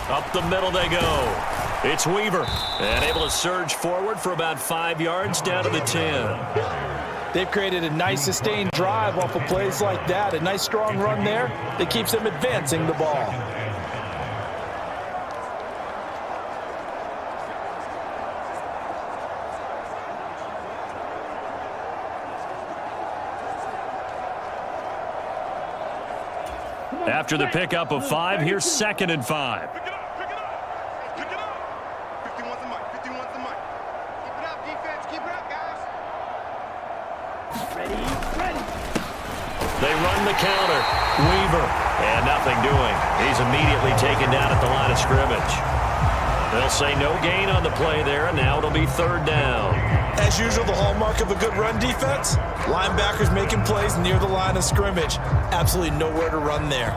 Up the middle they go. It's Weaver. And able to surge forward for about 5 yards down to the 10. They've created a nice sustained drive off of plays like that. A nice strong run there that keeps them advancing the ball. After the pickup of 5, here's 2nd and 5. Pick it up. 51's the mic. Keep it up, defense. Keep it up, guys. Ready. They run the counter. Weaver. And nothing doing. He's immediately taken down at the line of scrimmage. They'll say no gain on the play there, and now it'll be 3rd down. As usual, the hallmark of a good run defense, linebackers making plays near the line of scrimmage. Absolutely nowhere to run there.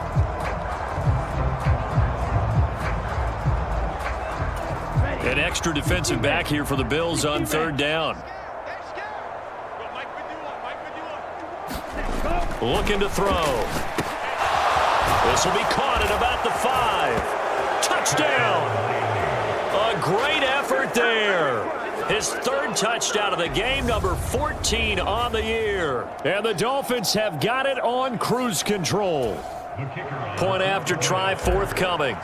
An extra defensive back here for the Bills on 3rd down. Looking to throw. This will be caught at about the 5. Touchdown! A great effort there. His 3rd touchdown of the game, number 14 on the year. And the Dolphins have got it on cruise control. Point after try forthcoming.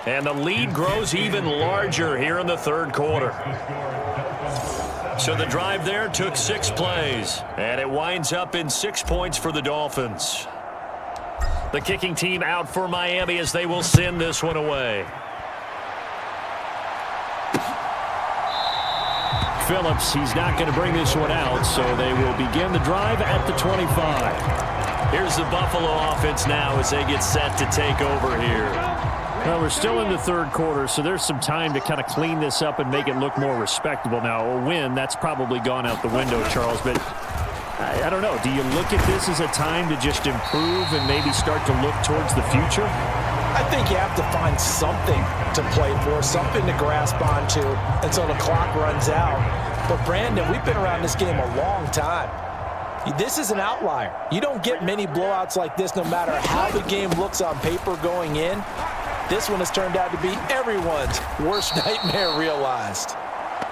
And the lead grows even larger here in the 3rd quarter. So the drive there took 6 plays, and it winds up in 6 points for the Dolphins. The kicking team out for Miami as they will send this one away. Phillips, he's not going to bring this one out, so they will begin the drive at the 25. Here's the Buffalo offense now as they get set to take over here. Well, we're still in the 3rd quarter, so there's some time to kind of clean this up and make it look more respectable. Now, a win, that's probably gone out the window, Charles, but I don't know. Do you look at this as a time to just improve and maybe start to look towards the future? I think you have to find something to play for, something to grasp onto until the clock runs out. But, Brandon, we've been around this game a long time. This is an outlier. You don't get many blowouts like this no matter how the game looks on paper going in. This one has turned out to be everyone's worst nightmare realized.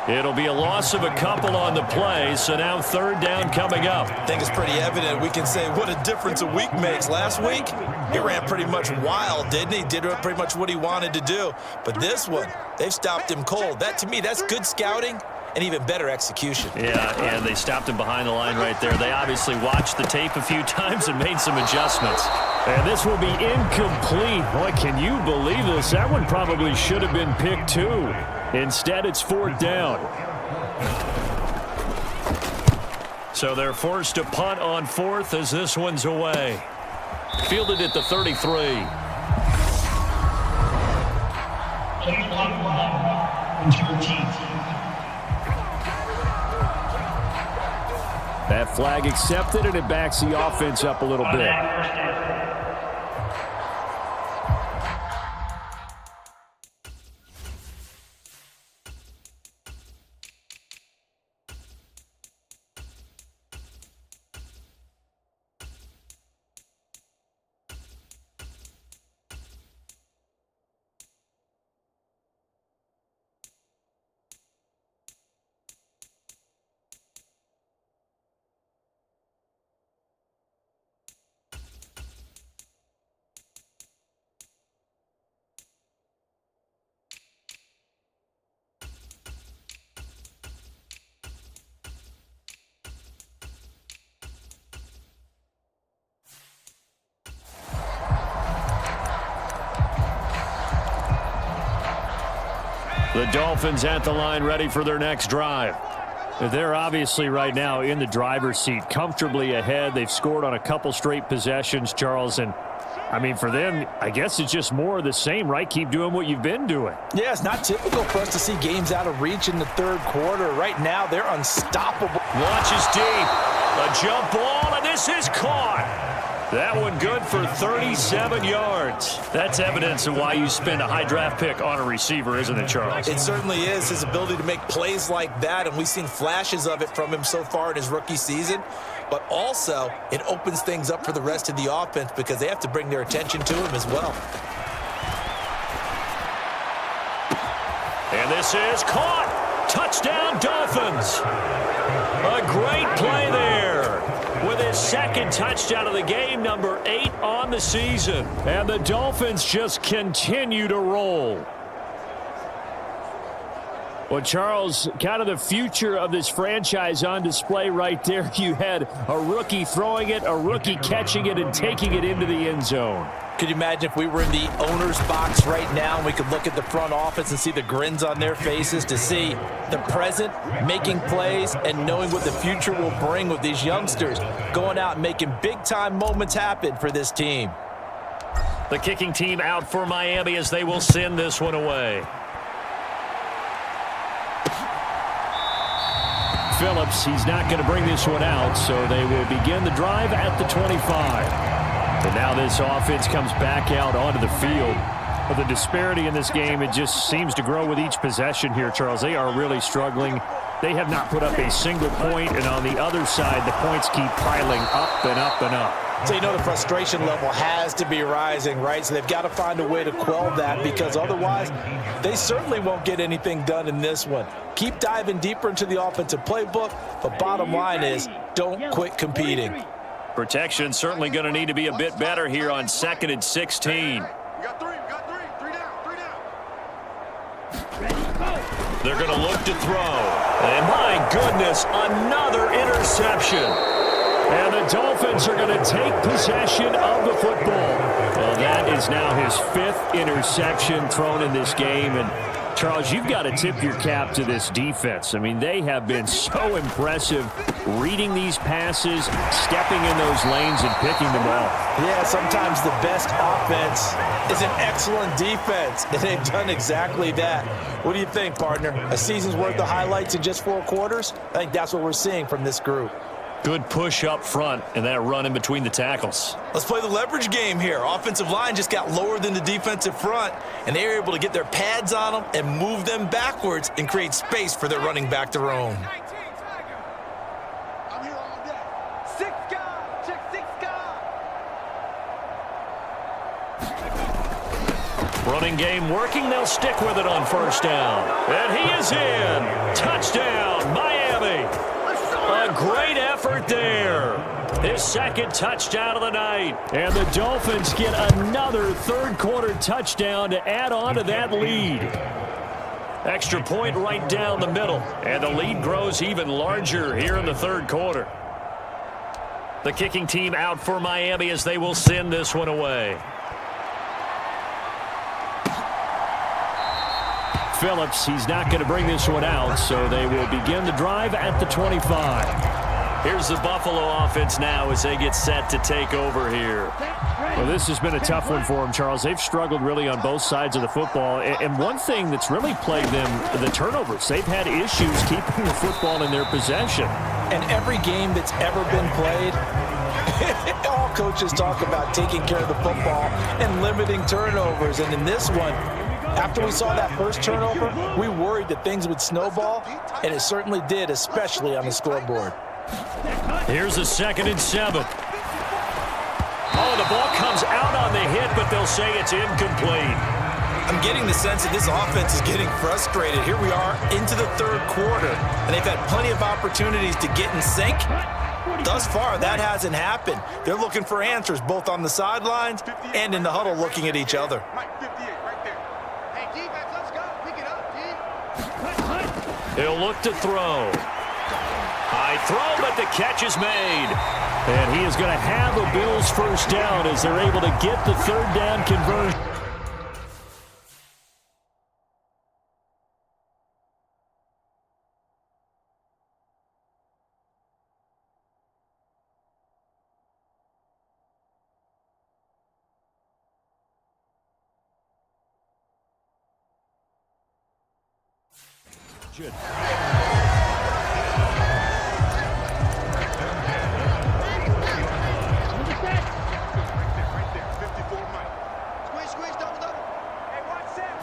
It'll be a loss of a couple on the play, so now 3rd down coming up. I think it's pretty evident. We can say what a difference a week makes. Last week, he ran pretty much wild, didn't he? Did pretty much what he wanted to do. But this one, they've stopped him cold. That, to me, that's good scouting and even better execution. Yeah, and they stopped him behind the line right there. They obviously watched the tape a few times and made some adjustments. And this will be incomplete. Boy, can you believe this? That one probably should have been picked too. Instead, it's 4th down. So they're forced to punt on 4th as this one's away. Fielded at the 33. That flag accepted, and it backs the offense up a little bit. The Dolphins at the line, ready for their next drive. They're obviously right now in the driver's seat, comfortably ahead. They've scored on a couple straight possessions, Charles, and I mean, for them, I guess it's just more of the same, right? Keep doing what you've been doing. Yeah, it's not typical for us to see games out of reach in the 3rd quarter. Right now, they're unstoppable. Launches deep. A jump ball, and this is caught. That one good for 37 yards. That's evidence of why you spend a high draft pick on a receiver, isn't it, Charles? It certainly is, his ability to make plays like that, and we've seen flashes of it from him so far in his rookie season. But also, it opens things up for the rest of the offense because they have to bring their attention to him as well. And this is caught. Touchdown, Dolphins. A great play there with his 2nd touchdown of the game, number 8 on the season. And the Dolphins just continue to roll. Well, Charles, kind of the future of this franchise on display right there. You had a rookie throwing it, a rookie catching it, and taking it into the end zone. Could you imagine if we were in the owner's box right now and we could look at the front office and see the grins on their faces, to see the present making plays and knowing what the future will bring with these youngsters going out and making big-time moments happen for this team. The kicking team out for Miami as they will send this one away. Phillips, he's not going to bring this one out, so they will begin the drive at the 25. And now this offense comes back out onto the field. But the disparity in this game, it just seems to grow with each possession here, Charles. They are really struggling. They have not put up a single point, and on the other side, the points keep piling up and up and up. So you know the frustration level has to be rising, right? So they've got to find a way to quell that, because otherwise they certainly won't get anything done in this one. Keep diving deeper into the offensive playbook, but bottom line is don't quit competing. Protection certainly going to need to be a bit better here on 2nd and 16. We got three. Three down. They're going to look to throw. And my goodness, another interception. And the Dolphins are going to take possession of the football. Well, that is now his 5th interception thrown in this game. And, Charles, you've got to tip your cap to this defense. I mean, they have been so impressive reading these passes, stepping in those lanes, and picking them off. Yeah, sometimes the best offense is an excellent defense, and they've done exactly that. What do you think, partner? A season's worth of highlights in just 4 quarters? I think that's what we're seeing from this group. Good push up front and that run in between the tackles. Let's play the leverage game here. Offensive line just got lower than the defensive front, and they were able to get their pads on them and move them backwards and create space for their running back to roam. I'm here all day. 6 guys. Check 6 guys. Running game working. They'll stick with it on 1st down. And he is in. Touchdown, Miami. A great effort there. His 2nd touchdown of the night. And the Dolphins get another 3rd quarter touchdown to add on to that lead. Extra point right down the middle. And the lead grows even larger here in the 3rd quarter. The kicking team out for Miami as they will send this one away. Phillips, he's not going to bring this one out, so they will begin the drive at the 25. Here's the Buffalo offense now as they get set to take over here. Well, this has been a tough one for them, Charles. They've struggled really on both sides of the football. And one thing that's really plagued them, the turnovers. They've had issues keeping the football in their possession. And every game that's ever been played, all coaches talk about taking care of the football and limiting turnovers. And in this one, after we saw that first turnover, we worried that things would snowball, and it certainly did, especially on the scoreboard. Here's a 2nd and 7. Oh, the ball comes out on the hit, but they'll say it's incomplete. I'm getting the sense that this offense is getting frustrated. Here we are into the 3rd quarter, and they've had plenty of opportunities to get in sync. Thus far, that hasn't happened. They're looking for answers both on the sidelines and in the huddle looking at each other. Mike, 58 right there. Hey, defense, let's go. Pick it up, D. He'll look to throw. High throw, but the catch is made. And he is going to have a Bills 1st down as they're able to get the 3rd down conversion. Right there. 54 Mike. Squeeze, double. Hey, watch that.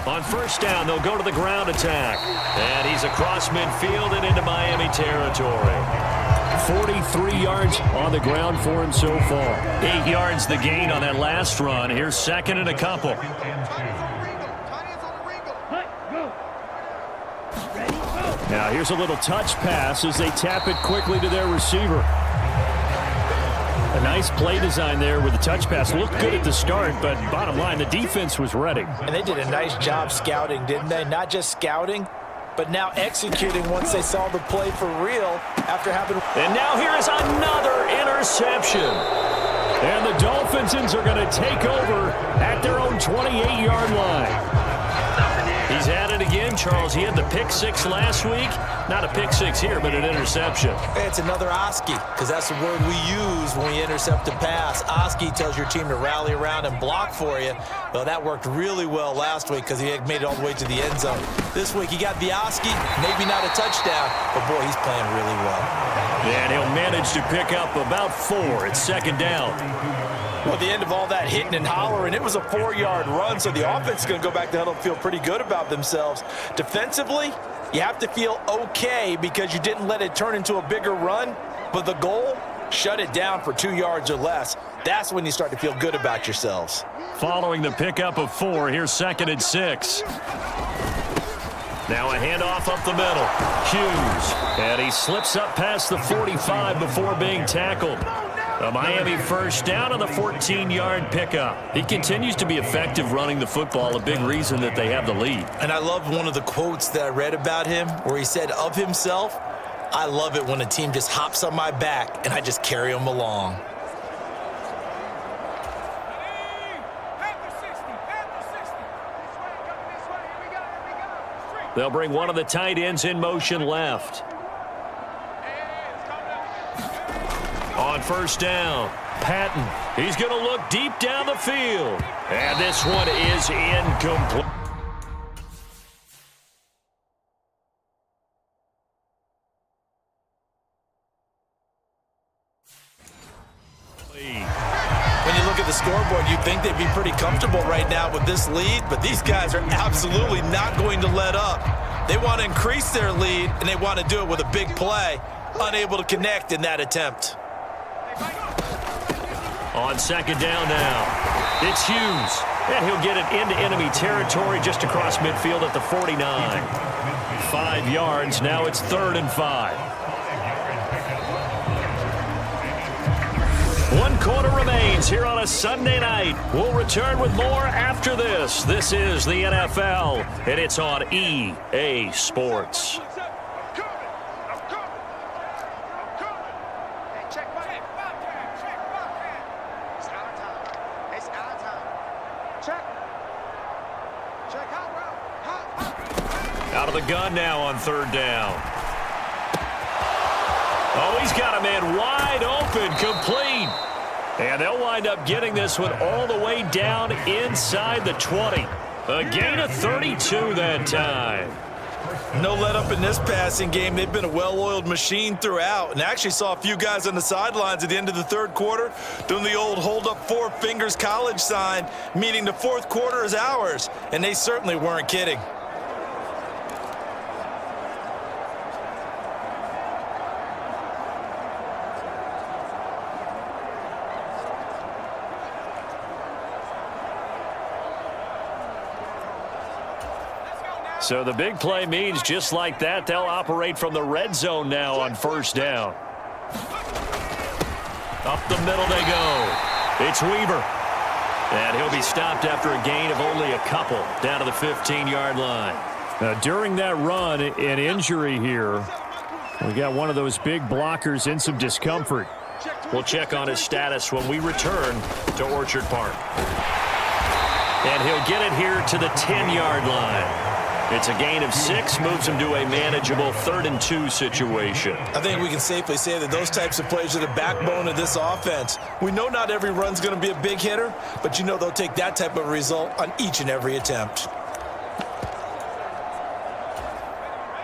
On 1st down, they'll go to the ground attack. And he's across midfield and into Miami territory. 43 yards on the ground for him so far. 8 yards the gain on that last run. Here's 2nd and a couple. Now here's a little touch pass as they tap it quickly to their receiver. A nice play design there with the touch pass. Looked good at the start, but bottom line, the defense was ready. And they did a nice job scouting, didn't they? Not just scouting, but now executing once they saw the play for real after having... And now here is another interception. And the Dolphins are going to take over at their own 28-yard line. He's at it again, Charles. He had the pick six last week. Not a pick six here, but an interception. Hey, it's another Oski, because that's the word we use when we intercept a pass. Oski tells your team to rally around and block for you. Well, that worked really well last week because he had made it all the way to the end zone. This week, he got the Oski, maybe not a touchdown, but boy, he's playing really well. And he'll manage to pick up about 4. It's second down. Well, at the end of all that hitting and hollering, it was a 4-yard run, so the offense is going to go back to huddle and feel pretty good about themselves. Defensively, you have to feel okay because you didn't let it turn into a bigger run, but the goal, shut it down for 2 yards or less. That's when you start to feel good about yourselves. Following the pickup of 4, here's second and 6. Now a handoff up the middle. Hughes, and he slips up past the 45 before being tackled. A Miami first down on the 14-yard pickup. He continues to be effective running the football, a big reason that they have the lead. And I love one of the quotes that I read about him where he said of himself, I love it when a team just hops on my back and I just carry them along. They'll bring one of the tight ends in motion left. On first down, Patton. He's going to look deep down the field. And this one is incomplete. When you look at the scoreboard, you'd think they'd be pretty comfortable right now with this lead, but these guys are absolutely not going to let up. They want to increase their lead, and they want to do it with a big play. Unable to connect in that attempt. On second down now, it's Hughes, and he'll get it into enemy territory just across midfield at the 49. 5 yards, now it's 3rd and 5. 1 quarter remains here on a Sunday night. We'll return with more after this. This is the NFL, and it's on EA Sports. Out of the gun now on 3rd down. Oh, he's got a man wide open, complete. And they'll wind up getting this one all the way down inside the 20. A gain of 32 that time. No let up in this passing game. They've been a well-oiled machine throughout. And actually saw a few guys on the sidelines at the end of the 3rd quarter doing the old hold up 4 fingers college sign, meaning the 4th quarter is ours. And they certainly weren't kidding. So the big play means just like that, they'll operate from the red zone now on 1st down. Up the middle they go. It's Weaver. And he'll be stopped after a gain of only a couple down to the 15-yard line. During that run, an injury here. We got one of those big blockers in some discomfort. We'll check on his status when we return to Orchard Park. And he'll get it here to the 10-yard line. It's a gain of 6, moves him to a manageable 3rd and 2 situation. I think we can safely say that those types of plays are the backbone of this offense. We know not every run's going to be a big hitter, but you know they'll take that type of result on each and every attempt.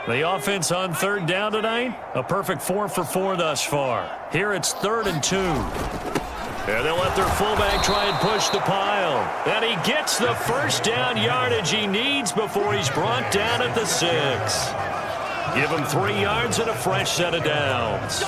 The offense on 3rd down tonight, a perfect 4 for 4 thus far. Here it's 3rd and 2. And they'll let their fullback try and push the pile. And he gets the first down yardage he needs before he's brought down at the 6. Give him 3 yards and a fresh set of downs.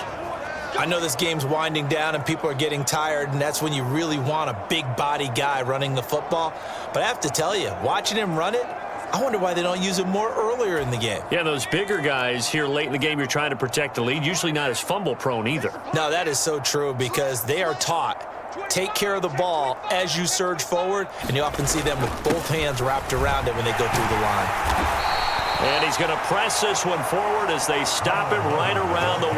I know this game's winding down and people are getting tired, and that's when you really want a big body guy running the football. But I have to tell you, watching him run it, I wonder why they don't use him more earlier in the game. Yeah, those bigger guys here late in the game, you're trying to protect the lead, usually not as fumble prone either. No, that is so true because they are taught. Take care of the ball as you surge forward, and you often see them with both hands wrapped around it when they go through the line. And he's going to press this one forward as they stop it right around the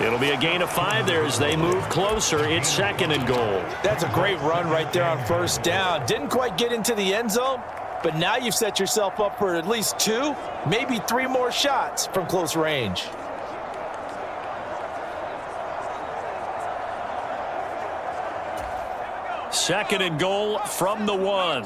1. It'll be a gain of 5 there as they move closer. It's 2nd and goal. That's a great run right there on 1st down. Didn't quite get into the end zone, but now you've set yourself up for at least 2, maybe 3 more shots from close range. Second and goal from the 1.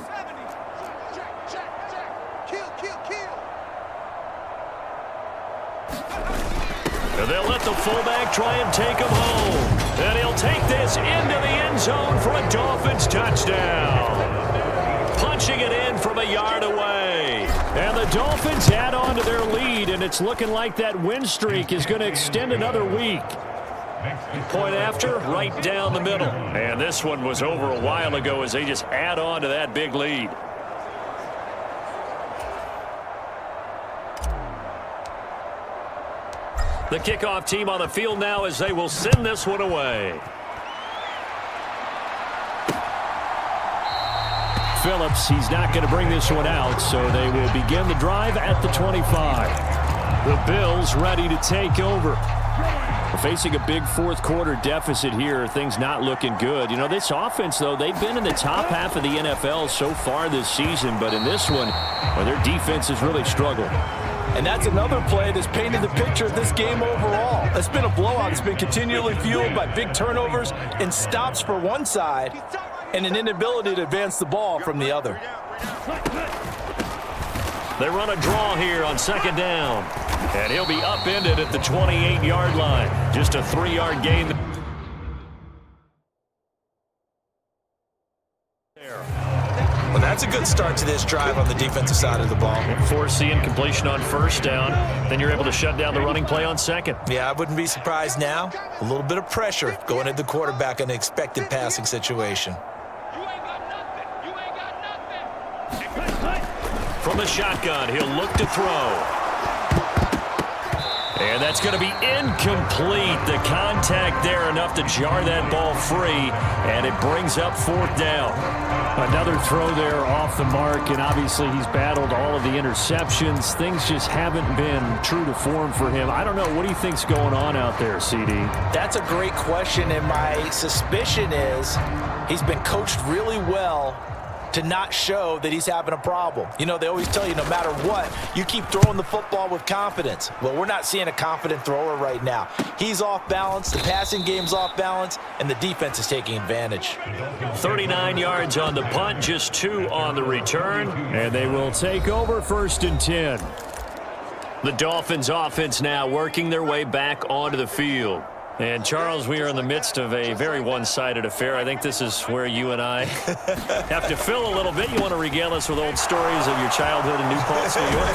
And they'll let the fullback try and take him home. And he'll take this into the end zone for a Dolphins touchdown. Punching it in from a yard away. And the Dolphins add on to their lead, and it's looking like that win streak is going to extend another week. Point after, right down the middle. And this one was over a while ago as they just add on to that big lead. The kickoff team on the field now as they will send this one away. Phillips, he's not going to bring this one out, so they will begin the drive at the 25. The Bills ready to take over. We're facing a big fourth quarter deficit here. Things not looking good. You know, this offense, though, they've been in the top half of the NFL so far this season, but in this one, well, their defense has really struggled. And that's another play that's painted the picture of this game overall. It's been a blowout. It's been continually fueled by big turnovers and stops for one side and an inability to advance the ball from the other. They run a draw here on second down. And he'll be upended at the 28-yard line. Just a 3-yard gain. Well, that's a good start to this drive on the defensive side of the ball. Forcing completion on first down. Then you're able to shut down the running play on second. Yeah, I wouldn't be surprised now. A little bit of pressure going at the quarterback in an expected passing situation. From the shotgun, he'll look to throw. And that's going to be incomplete. The contact there enough to jar that ball free, and it brings up fourth down. Another throw there off the mark, and obviously he's battled all of the interceptions. Things just haven't been true to form for him. I don't know. What do you think's going on out there, CD? That's a great question, and my suspicion is he's been coached really well to not show that he's having a problem. You know, they always tell you no matter what, you keep throwing the football with confidence. Well, we're not seeing a confident thrower right now. He's off balance, the passing game's off balance, and the defense is taking advantage. 39 yards on the punt, just 2 on the return. And they will take over 1st and 10. The Dolphins offense now working their way back onto the field. And, Charles, we are in the midst of a very one-sided affair. I think this is where you and I have to fill a little bit. You want to regale us with old stories of your childhood in New Paltz, New York?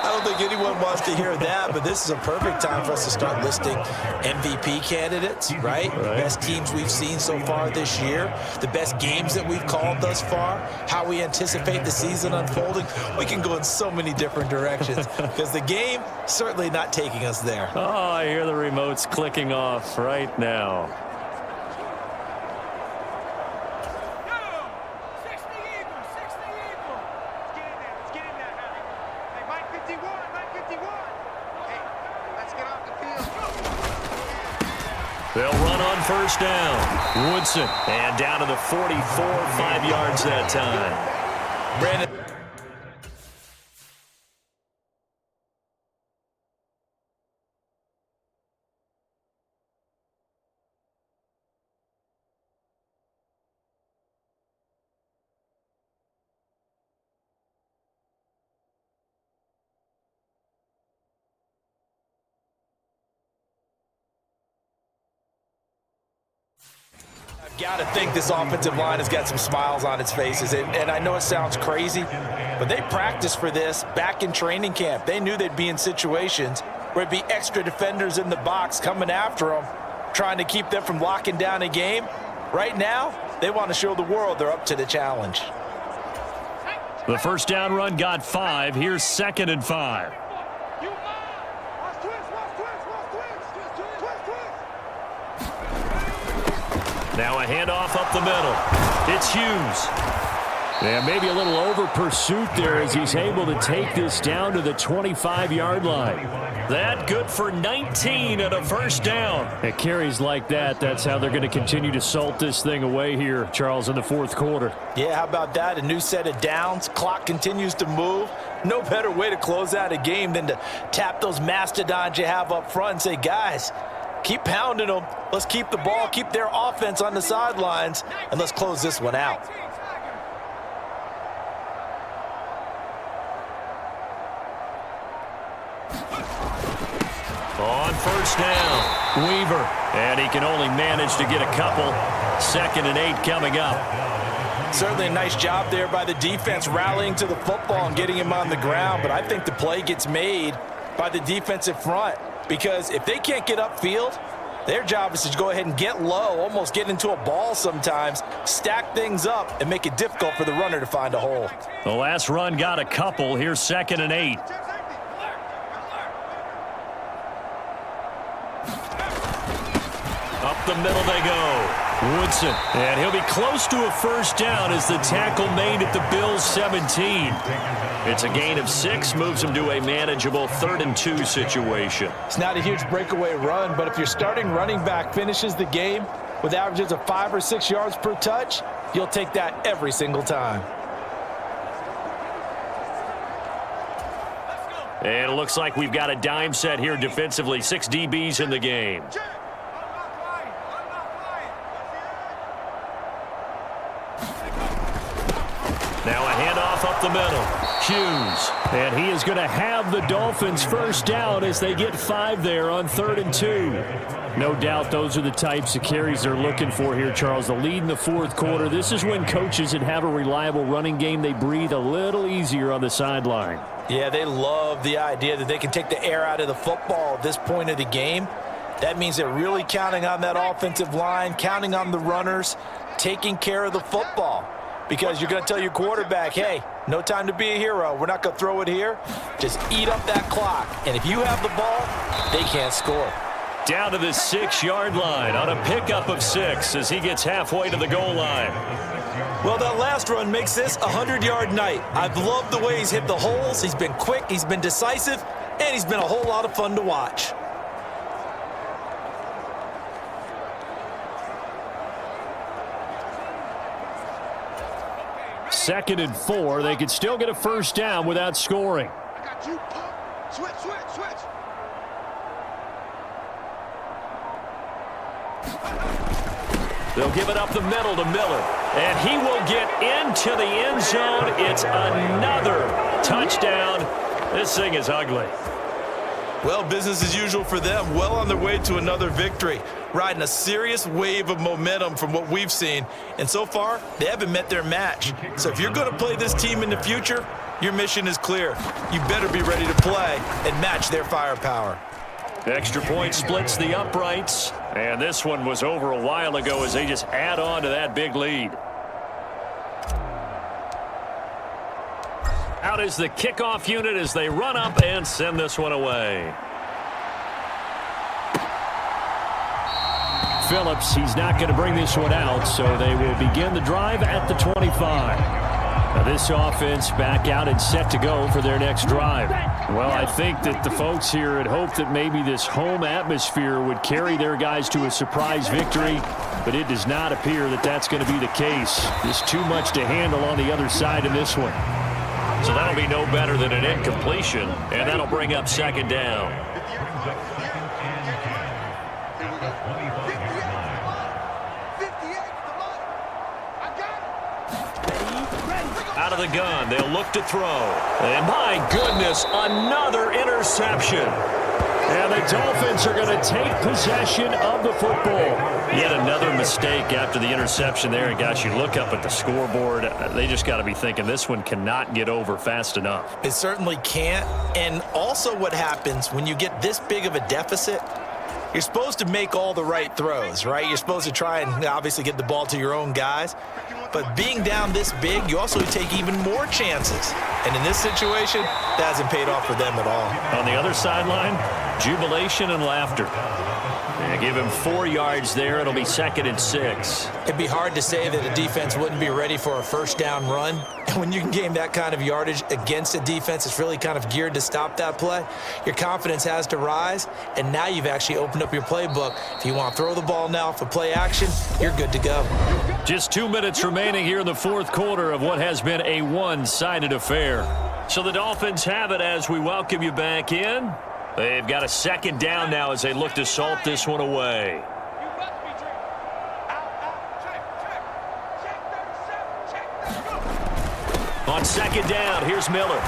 I don't think anyone wants to hear that, but this is a perfect time for us to start listing MVP candidates, right? The best teams we've seen so far this year, the best games that we've called thus far, how we anticipate the season unfolding. We can go in so many different directions because the game certainly not taking us there. Oh, I hear the remotes clicking off right now. They'll run on first down. Woodson, and down to the 44, 5 yards that time. Brandon. Got to think this offensive line has got some smiles on its faces. And I know it sounds crazy, but they practiced for this back in training camp. They knew they'd be in situations where it'd be extra defenders in the box coming after them, trying to keep them from locking down a game. Right now, they want to show the world they're up to the challenge. The first down run got 5. Here's 2nd and 5. Now a handoff up the middle. It's Hughes. And maybe a little over pursuit there as he's able to take this down to the 25-yard line. That good for 19 and a first down. At carries like that, that's how they're going to continue to salt this thing away here, Charles, in the fourth quarter. Yeah, how about that? A new set of downs. Clock continues to move. No better way to close out a game than to tap those mastodons you have up front and say, guys, keep pounding them. Let's keep the ball, keep their offense on the sidelines, and let's close this one out. On first down, Weaver. And he can only manage to get a couple. 2nd and 8 coming up. Certainly a nice job there by the defense rallying to the football and getting him on the ground, but I think the play gets made by the defensive front because if they can't get upfield, their job is to go ahead and get low, almost get into a ball sometimes, stack things up, and make it difficult for the runner to find a hole. The last run got a couple. Here's 2nd and 8. Up the middle they go. Woodson. And he'll be close to a first down as the tackle made at the Bills' 17. It's a gain of 6, moves him to a manageable 3rd and 2 situation. It's not a huge breakaway run, but if your starting running back finishes the game with averages of 5 or 6 yards per touch, you'll take that every single time. And it looks like we've got a dime set here defensively. 6 DBs in the game. Now a handoff up the middle. Hughes. And he is going to have the Dolphins first down as they get 5 there on 3rd and 2. No doubt those are the types of carries they're looking for here, Charles. The lead in the fourth quarter. This is when coaches that have a reliable running game, they breathe a little easier on the sideline. Yeah, they love the idea that they can take the air out of the football at this point of the game. That means they're really counting on that offensive line, counting on the runners, taking care of the football. Because you're going to tell your quarterback, hey, no time to be a hero. We're not going to throw it here. Just eat up that clock. And if you have the ball, they can't score. Down to the 6-yard line on a pickup of 6 as he gets halfway to the goal line. Well, that last run makes this a 100-yard night. I've loved the way he's hit the holes. He's been quick, he's been decisive, and he's been a whole lot of fun to watch. Second and 4. They could still get a first down without scoring. I got you. Switch. They'll give it up the middle to Miller. And he will get into the end zone. It's another touchdown. This thing is ugly. Well, business as usual for them. Well on their way to another victory. Riding a serious wave of momentum from what we've seen. And so far, they haven't met their match. So if you're going to play this team in the future, your mission is clear. You better be ready to play and match their firepower. Extra point splits the uprights. And this one was over a while ago as they just add on to that big lead. Out is the kickoff unit as they run up and send this one away. Phillips, he's not going to bring this one out, so they will begin the drive at the 25. Now this offense back out and set to go for their next drive. Well, I think that the folks here had hoped that maybe this home atmosphere would carry their guys to a surprise victory, but it does not appear that that's going to be the case. There's too much to handle on the other side in this one. So that'll be no better than an incompletion, and that'll bring up 2nd down. Out of the gun, they'll look to throw. And my goodness, another interception. And the Dolphins are going to take possession of the football. Yet another mistake after the interception there. And gosh, you look up at the scoreboard, they just got to be thinking this one cannot get over fast enough. It certainly can't. And also what happens when you get this big of a deficit, you're supposed to make all the right throws, right? You're supposed to try and obviously get the ball to your own guys. But being down this big, you also take even more chances. And in this situation, that hasn't paid off for them at all. On the other sideline, Jubilation and laughter. And give him 4 yards there. It'll be 2nd and 6. It'd be hard to say that a defense wouldn't be ready for a first down run. And when you can gain that kind of yardage against a defense that's really kind of geared to stop that play, your confidence has to rise. And now you've actually opened up your playbook. If you want to throw the ball now for play action, you're good to go. Just 2 minutes remaining here in the 4th quarter of what has been a one-sided affair. So the Dolphins have it as we welcome you back in. They've got a 2nd down now as they look to salt this one away. On 2nd down, here's Miller.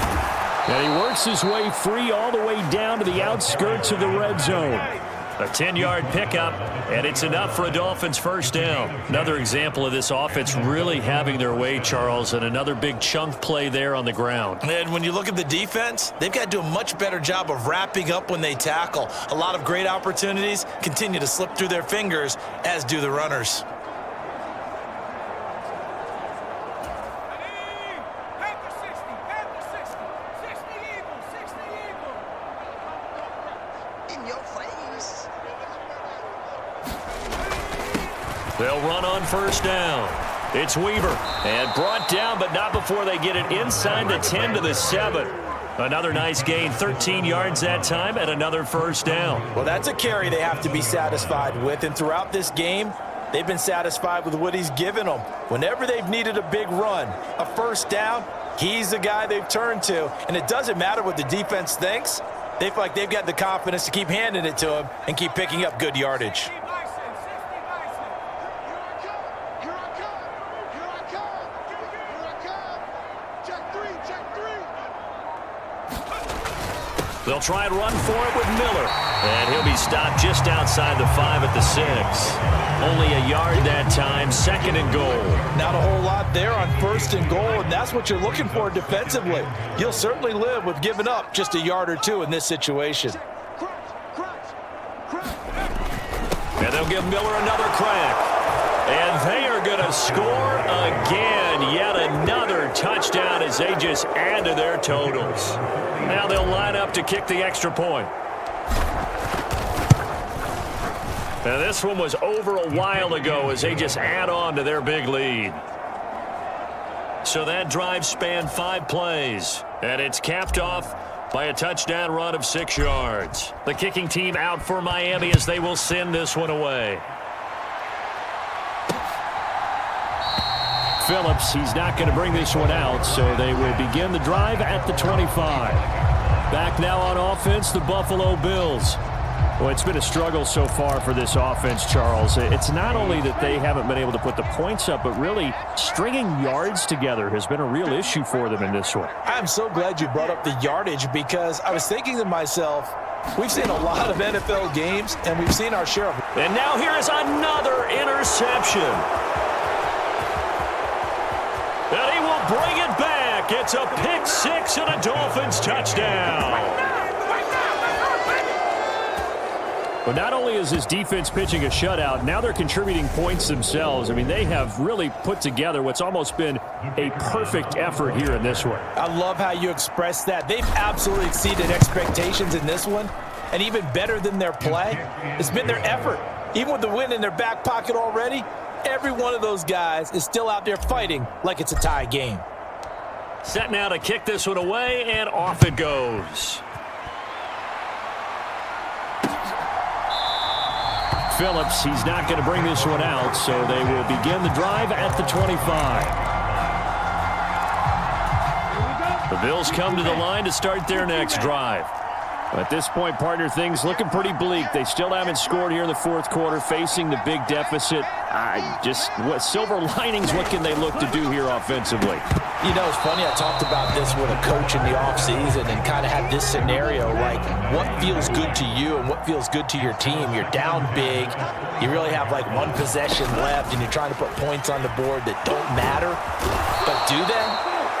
And he works his way free all the way down to the outskirts of the red zone. A 10-yard pickup, and it's enough for a Dolphins first down. Another example of this offense really having their way, Charles, and another big chunk play there on the ground. And when you look at the defense, they've got to do a much better job of wrapping up when they tackle. A lot of great opportunities continue to slip through their fingers, as do the runners. They'll run on first down. It's Weaver. And brought down, but not before they get it inside the 10 to the 7. Another nice gain, 13 yards that time, and another first down. Well, that's a carry they have to be satisfied with. And throughout this game, they've been satisfied with what he's given them. Whenever they've needed a big run, a first down, he's the guy they've turned to. And it doesn't matter what the defense thinks. They feel like they've got the confidence to keep handing it to him and keep picking up good yardage. They'll try and run for it with Miller. And he'll be stopped just outside the 5 at the 6. Only a yard that time, 2nd and goal. Not a whole lot there on 1st and goal, and that's what you're looking for defensively. You'll certainly live with giving up just a yard or two in this situation. And they'll give Miller another crack. And they are going to score again. Yet another touchdown as they just add to their totals. Now they'll line up to kick the extra point. Now this one was over a while ago as they just add on to their big lead. So that drive spanned 5 plays. And it's capped off by a touchdown run of 6 yards. The kicking team out for Miami as they will send this one away. Phillips, he's not going to bring this one out, so they will begin the drive at the 25. Back now on offense, the Buffalo Bills. Well, it's been a struggle so far for this offense, Charles. It's not only that they haven't been able to put the points up, but really stringing yards together has been a real issue for them in this one. I'm so glad you brought up the yardage because I was thinking to myself, we've seen a lot of NFL games, and we've seen our share of. And now here is another interception. And he will bring it back. It's a pick 6 and a Dolphins touchdown. But not only is this defense pitching a shutout, now they're contributing points themselves. I mean, they have really put together what's almost been a perfect effort here in this one. I love how you express that. They've absolutely exceeded expectations in this one. And even better than their play, it's been their effort. Even with the win in their back pocket already, every one of those guys is still out there fighting like it's a tie game. Set now to kick this one away, and off it goes. Phillips, he's not going to bring this one out, so they will begin the drive at the 25. The Bills come to the line to start their next drive. At this point, partner, things looking pretty bleak. They still haven't scored here in the 4th quarter, facing the big deficit. What silver linings, what can they look to do here offensively? You know, it's funny, I talked about this with a coach in the offseason and kind of had this scenario, like what feels good to you and what feels good to your team. You're down big. You really have like one possession left, and you're trying to put points on the board that don't matter. But do they?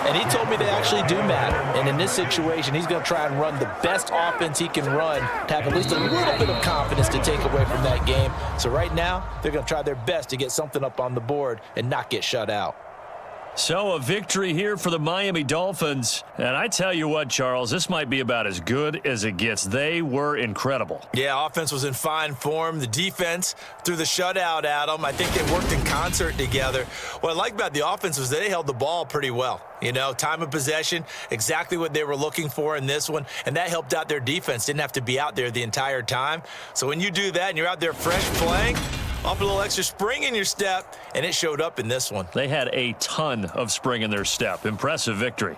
And he told me they actually do matter. And in this situation, he's going to try and run the best offense he can run to have at least a little bit of confidence to take away from that game. So right now, they're going to try their best to get something up on the board and not get shut out. So a victory here for the Miami Dolphins. And I tell you what, Charles, this might be about as good as it gets. They were incredible. Yeah, offense was in fine form. The defense threw the shutout at them. I think they worked in concert together. What I like about the offense was they held the ball pretty well. You know, time of possession, exactly what they were looking for in this one, and that helped out their defense. Didn't have to be out there the entire time. So when you do that and you're out there fresh playing, up a little extra spring in your step, and it showed up in this one. They had a ton of spring in their step. Impressive victory.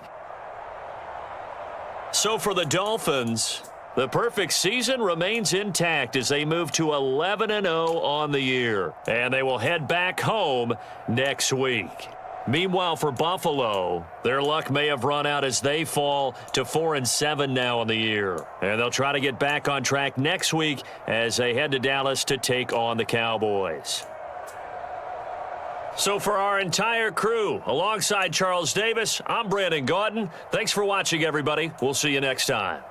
So for the Dolphins, the perfect season remains intact as they move to 11-0 on the year. And they will head back home next week. Meanwhile, for Buffalo, their luck may have run out as they fall to 4-7 now on the year. And they'll try to get back on track next week as they head to Dallas to take on the Cowboys. So for our entire crew, alongside Charles Davis, I'm Brandon Gaudin. Thanks for watching, everybody. We'll see you next time.